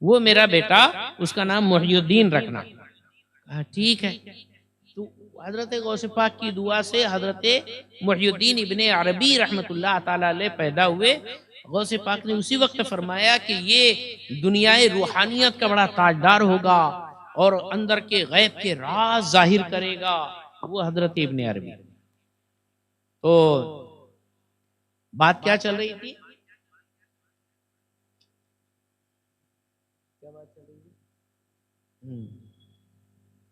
وہ میرا بیٹا، اس کا نام محی الدین رکھنا۔ کہا ٹھیک ہے۔ تو حضرت غوث پاک کی دعا سے حضرت محی الدین ابن عربی رحمت اللہ تعالی علیہ پیدا ہوئے۔ غوث پاک نے اسی وقت فرمایا کہ یہ دنیائے روحانیت کا بڑا تاجدار ہوگا اور اندر کے غیب کے راز ظاہر کرے گا، وہ حضرت ابن عربی۔ تو بات کیا چل رہی تھی؟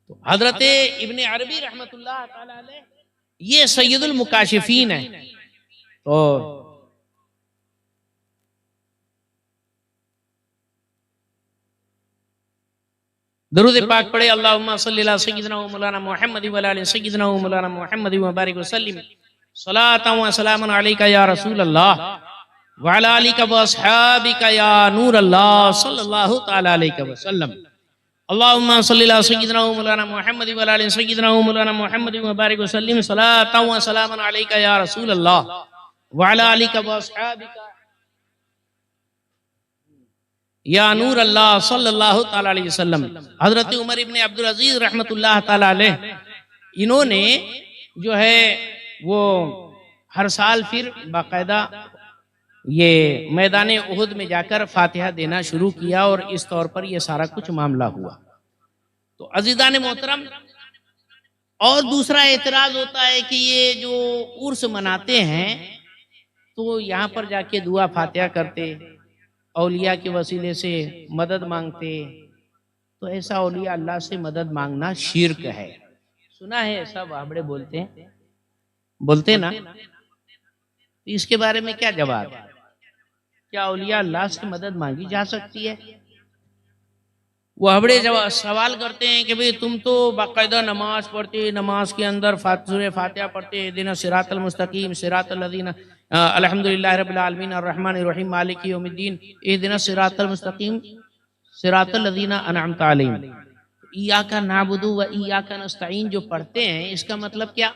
تو حضرت ابن عربی رحمت اللہ تعالی علیہ یہ سید المکاشفین ہیں۔ تو درود پاک پڑھے، اللہم صلی اللہ سیدنا و مولانا محمد و علی سیدنا و مولانا محمد و بارک وسلم، صلاۃ و سلام علیک یا رسول اللہ وعلی آلک و اصحابک یا نور اللہ صلی اللہ تعالی علیہ وسلم۔ اللہم صلی اللہ سیدنا و مولانا محمد و علی سیدنا و مولانا محمد و بارک وسلم، صلاۃ و سلام علیک یا رسول اللہ وعلی آلک و اصحابک یا نور اللہ صلی اللہ تعالی علیہ وسلم۔ حضرت عمر ابن عبدالعزیز رحمت اللہ تعالی علیہ، انہوں نے جو ہے وہ ہر سال پھر باقاعدہ یہ میدان احد میں جا کر فاتحہ دینا شروع کیا، اور اس طور پر یہ سارا کچھ معاملہ ہوا۔ تو عزیزان محترم، اور دوسرا اعتراض ہوتا ہے کہ یہ جو عرس مناتے ہیں تو یہاں پر جا کے دعا فاتحہ کرتے، اولیاء کے وسیلے سے مدد مانگتے، تو ایسا اولیاء اللہ سے مدد مانگنا شرک ہے۔ سنا ہے ایسا بابڑے بولتے نا، اس کے بارے میں کیا جواب ہے؟ کیا اولیاء اللہ سے مدد مانگی جا سکتی ہے؟ وہ ہبڑے سوال کرتے ہیں کہ بھئی تم تو باقاعدہ نماز پڑھتے، نماز کے اندر سورہ فاتحہ پڑھتے، اہدنا الصراط المستقیم صراط الذین الحمدللہ رب العالمین الرحمن الرحیم مالک یوم الدین اہدنا الصراط المستقیم صراط الذین انعمت علیہم، ایاک نعبد و ایاک نستعین جو پڑھتے ہیں، اس کا مطلب کیا؟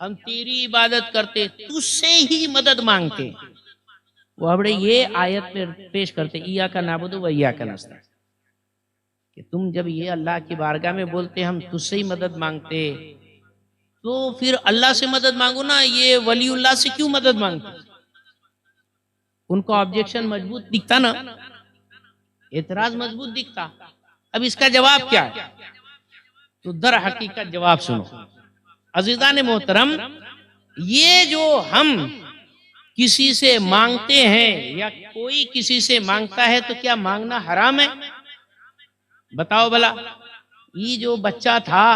ہم تیری عبادت کرتے، تجھ سے ہی مدد مانگتے۔ وہ ہبڑے یہ آیت پیش کرتے، ایاک نعبد و ایاک نستعین، کہ تم جب یہ اللہ کی بارگاہ میں بولتے ہم تجھ سے ہی مدد مانگتے، تو پھر اللہ سے مدد مانگو نا، یہ ولی اللہ سے کیوں مدد مانگتے؟ ان کو آبجیکشن مضبوط دکھتا نا، اعتراض مضبوط دکھتا۔ اب اس کا جواب کیا ہے؟ تو در حقیقت جواب سنو عزیزان محترم، یہ جو ہم کسی سے مانگتے ہیں یا کوئی کسی سے مانگتا ہے تو کیا مانگنا حرام ہے؟ بتاؤ بلا۔ یہ جو بچہ تھا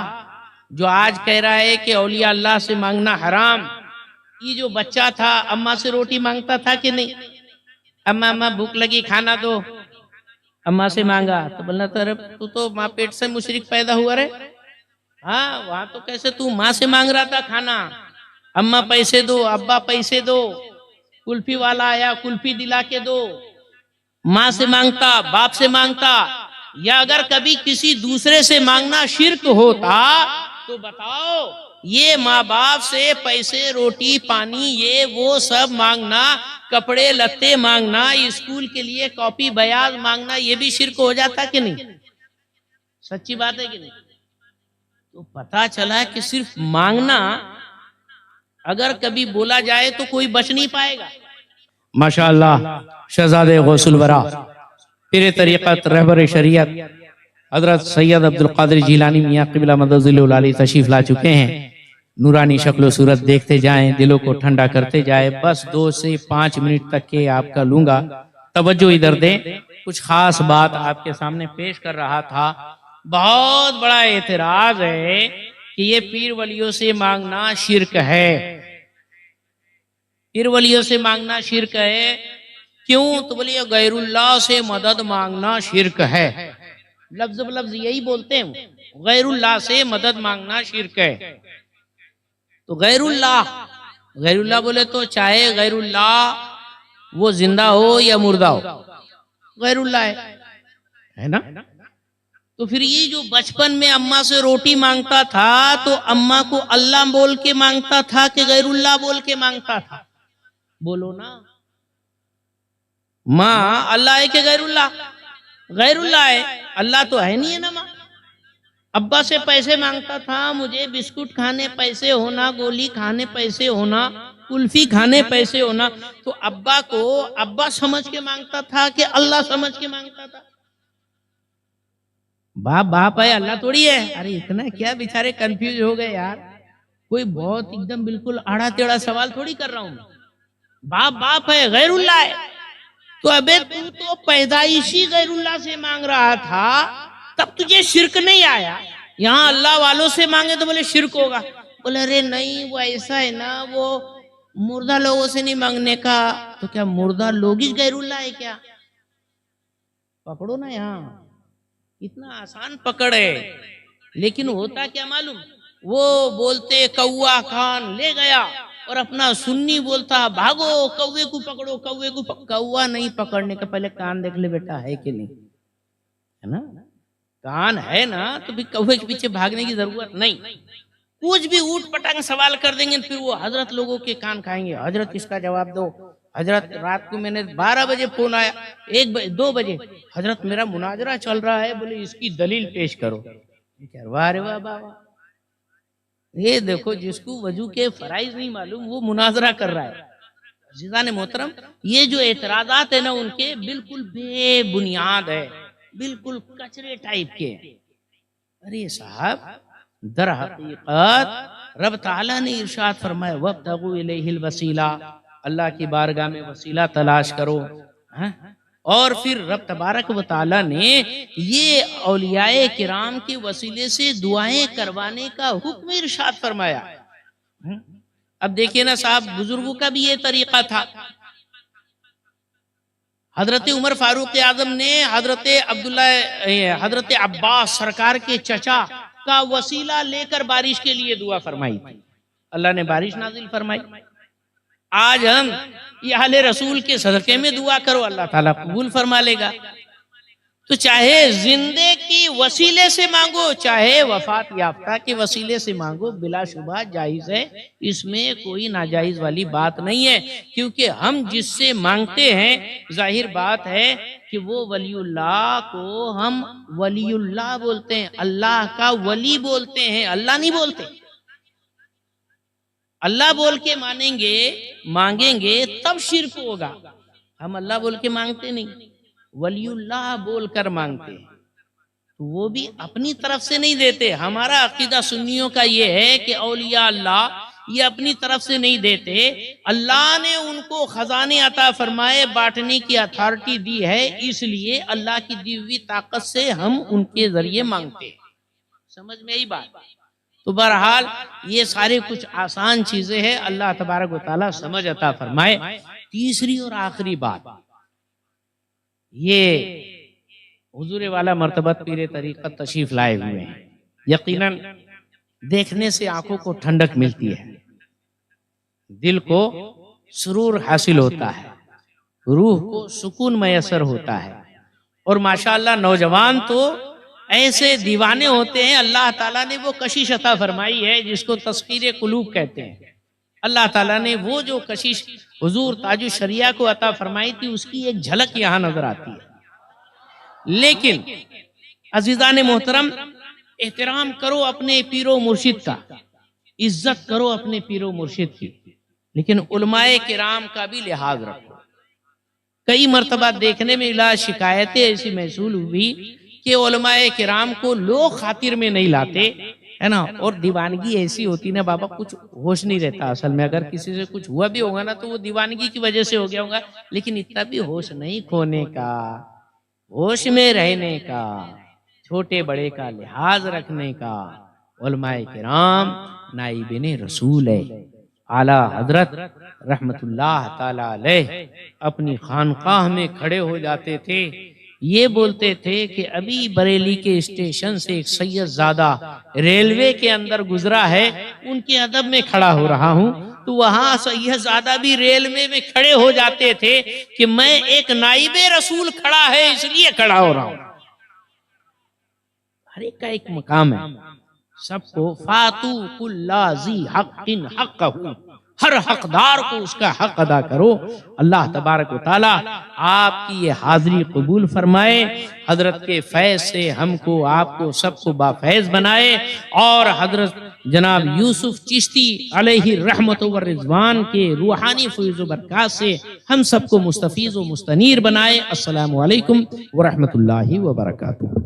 جو آج کہہ رہا ہے کہ اولیاء اللہ سے مانگنا حرام، یہ جو بچہ تھا اماں سے روٹی مانگتا تھا کہ نہیں؟ اماں بھوک لگی کھانا دو، اماں سے مانگا تو بولنا تو تو ماں پیٹ سے مشرک پیدا ہوا رہے۔ ہاں وہاں تو کیسے تو ماں سے مانگ رہا تھا کھانا، اماں پیسے دو، ابا پیسے دو، کلفی والا آیا کلفی دلا کے دو، ماں سے مانگتا، باپ سے مانگتا، یا اگر کبھی کسی دوسرے سے مانگنا شرک ہوتا تو بتاؤ، یہ ماں باپ سے پیسے روٹی پانی یہ وہ سب مانگنا، کپڑے لتے مانگنا، اسکول کے لیے کاپی بیاض مانگنا، یہ بھی شرک ہو جاتا کہ نہیں؟ سچی بات ہے کہ نہیں؟ تو پتا چلا کہ صرف مانگنا اگر کبھی بولا جائے تو کوئی بچ نہیں پائے گا۔ ماشاءاللہ شہزادے غوث الورا پیر طریقت رہبر شریعت حضرت سید عبدالقادر جیلانی میاں قبلہ مدد ذل العالی تشریف لا چکے ہیں۔ نورانی شکل و صورت دیکھتے جائیں، دلوں کو ٹھنڈا کرتے جائیں۔ بس 2 سے 5 منٹ تک کے آپ کا لوں گا، توجہ ادھر دیں۔ کچھ خاص بات آپ کے سامنے پیش کر رہا تھا۔ بہت بڑا اعتراض ہے کہ یہ پیر ولیوں سے مانگنا شرک ہے، پیر ولیوں سے مانگنا شرک ہے۔ کیوں؟ تو بولیے غیر اللہ سے مدد مانگنا شرک ہے، لفظ بلفظ یہی بولتے ہیں، غیر اللہ سے مدد مانگنا شرک ہے۔ تو غیر اللہ بولے تو چاہے غیر اللہ وہ زندہ ہو یا مردہ ہو، غیر اللہ ہے نا۔ تو پھر یہ جو بچپن میں اماں سے روٹی مانگتا تھا تو اماں کو اللہ بول کے مانگتا تھا کہ غیر اللہ بول کے مانگتا تھا؟ بولو نا، ماں اللہ ہے کہ غیر اللہ؟ غیر اللہ ہے، اللہ تو ہے نہیں ہے نا ماں۔ ابا سے پیسے مانگتا تھا، مجھے بسکٹ کھانے پیسے ہونا، گولی کھانے پیسے ہونا، کلفی کھانے پیسے ہونا، تو ابا کو ابا سمجھ کے مانگتا تھا کہ اللہ سمجھ کے مانگتا تھا؟ باپ باپ ہے، اللہ تھوڑی ہے۔ ارے اتنا کیا بیچارے کنفیوز ہو گئے یار، کوئی بہت ایک دم بالکل آڑا ٹیڑھا سوال تھوڑی کر رہا ہوں۔ باپ باپ ہے، غیر اللہ ہے، تو ابے تو پیدائشی غیر اللہ سے مانگ رہا تھا، تب تجھے شرک نہیں آیا؟ یہاں اللہ والوں سے مانگے تو بولے شرک ہوگا۔ بولے ارے نہیں، وہ ایسا ہے نا، وہ مردہ لوگوں سے نہیں مانگنے کا۔ تو کیا مردہ لوگ ہی غیر اللہ ہے کیا؟ پکڑو نا، یہاں اتنا آسان پکڑ ہے، لیکن ہوتا کیا معلوم؟ وہ بولتے کوا کان لے گیا، اور اپنا سنی بولتا بھاگو کوے کو پکڑو، کوے کو کوا نہیں پکڑنے کا، پہلے کان دیکھ لے بیٹا ہے کہ نہیں، ہے نا؟ کان ہے نا تو بھی کوے کے پیچھے بھاگنے کی ضرورت نہیں۔ کچھ بھی اوٹ پٹانگ سوال کر دیں گے، پھر وہ حضرت لوگوں کے کان کھائیں گے، حضرت اس کا جواب دو۔ حضرت رات کو میں نے 12 بجے فون آیا، 2 بجے، حضرت میرا مناظرہ چل رہا ہے، بولے اس کی دلیل پیش کرو۔ واہ رے واہ بابا، یہ دیکھو جس کو وضو کے فرائض نہیں معلوم وہ مناظرہ کر رہا ہے۔ عزیزان محترم، یہ جو اعتراضات ہیں نا ان کے بالکل بے بنیاد ہے، بالکل کچرے ٹائپ کے۔ ارے صاحب، در حقیقت رب تعالیٰ نے ارشاد فرمایا وَابْتَغُوا إِلَيْهِ الْوَسِيلَةَ، اللہ کی بارگاہ میں وسیلہ تلاش کرو۔ اور پھر رب تبارک و تعالیٰ نے یہ اولیاء کرام کے وسیلے سے دعائیں کروانے کا حکم ارشاد فرمایا۔ اب دیکھیں نا صاحب، بزرگوں کا بھی یہ طریقہ تھا۔ حضرت عمر فاروق اعظم نے حضرت عباس سرکار کے چچا کا وسیلہ لے کر بارش کے لیے دعا فرمائی تھی، اللہ نے بارش نازل فرمائی۔ آج ہم یہ اہل رسول کے صدقے میں دعا کرو، اللہ تعالیٰ قبول فرما لے گا۔ تو چاہے زندے کی وسیلے سے مانگو، چاہے وفات یافتہ کے وسیلے سے مانگو، بلا شبہ جائز ہے، اس میں کوئی ناجائز والی بات نہیں ہے، کیونکہ ہم جس سے مانگتے ہیں ظاہر بات ہے کہ وہ ولی اللہ کو ہم ولی اللہ بولتے ہیں، اللہ کا ولی بولتے ہیں، اللہ نہیں بولتے۔ اللہ بول کے مانگیں گے تب شرک ہوگا، ہم اللہ بول کے مانگتے نہیں، ولی اللہ بول کر مانگتے ہیں، تو وہ بھی اپنی طرف سے نہیں دیتے۔ ہمارا عقیدہ سنیوں کا یہ ہے کہ اولیاء اللہ یہ اپنی طرف سے نہیں دیتے، اللہ نے ان کو خزانے عطا فرمائے، بانٹنے کی اتھارٹی دی ہے، اس لیے اللہ کی دی ہوئی طاقت سے ہم ان کے ذریعے مانگتے ہیں۔ سمجھ میں آئی بات؟ تو بہرحال یہ سارے کچھ آسان چیزیں ہیں، اللہ تبارک و تعالیٰ سمجھ عطا فرمائے۔ تیسری اور آخری بات، یہ حضور والا مرتبہ پیر طریقت تشریف لائے ہوئے ہیں، یقیناً دیکھنے سے آنکھوں کو ٹھنڈک ملتی ہے، دل کو سرور حاصل ہوتا ہے، روح کو سکون میسر ہوتا ہے، اور ماشاءاللہ نوجوان تو ایسے دیوانے ہوتے ہیں، اللہ تعالیٰ نے وہ کشش عطا فرمائی ہے جس کو تسخیر قلوب کہتے ہیں۔ اللہ تعالیٰ نے وہ جو کشش حضور تاج الشریعہ کو عطا فرمائی تھی، اس کی ایک جھلک یہاں نظر آتی ہے۔ لیکن عزیزان محترم، احترام کرو اپنے پیر و مرشد کا، عزت کرو اپنے پیر و مرشد کی، لیکن علماء کرام کا بھی لحاظ رکھو۔ کئی مرتبہ دیکھنے میں شکایتیں ایسی محسوس ہوئی کہ علماء کرام کو لوگ خاطر میں نہیں لاتے، ہے نا، اور دیوانگی ایسی ہوتی نا بابا، کچھ ہوش نہیں رہتا اصل میں۔ اگر کسی سے کچھ ہوا بھی ہوگا نا تو وہ دیوانگی کی وجہ سے ہو گیا ہوگا، لیکن اتنا بھی ہوش نہیں کھونے کا، ہوش میں رہنے کا، چھوٹے بڑے کا لحاظ رکھنے کا۔ علماء کرام نائبین رسول ہے۔ اعلیٰ حضرت رحمت اللہ تعالی علیہ اپنی خانقاہ میں کھڑے ہو جاتے تھے، یہ بولتے تھے کہ ابھی بریلی کے اسٹیشن سے ایک سید زادہ ریلوے کے اندر گزرا ہے، ان کے ادب میں کھڑا ہو رہا ہوں، تو وہاں سید زادہ بھی ریلوے میں کھڑے ہو جاتے تھے کہ میں ایک نائب رسول کھڑا ہے اس لیے کھڑا ہو رہا ہوں۔ ہر ایک کا ایک مقام ہے. سب کو فاتو کل ذی حق حقہ، ہر حقدار کو اس کا حق ادا کرو. اللہ تبارک و تعالی آپ کی یہ حاضری قبول فرمائے، حضرت کے فیض سے ہم کو آپ کو سب کو بافیض بنائے، اور حضرت جناب یوسف چشتی علیہ الرحمت والرضوان کے روحانی فیض و برکات سے ہم سب کو مستفیض و مستنیر بنائے. السلام علیکم ورحمۃ اللہ وبرکاتہ.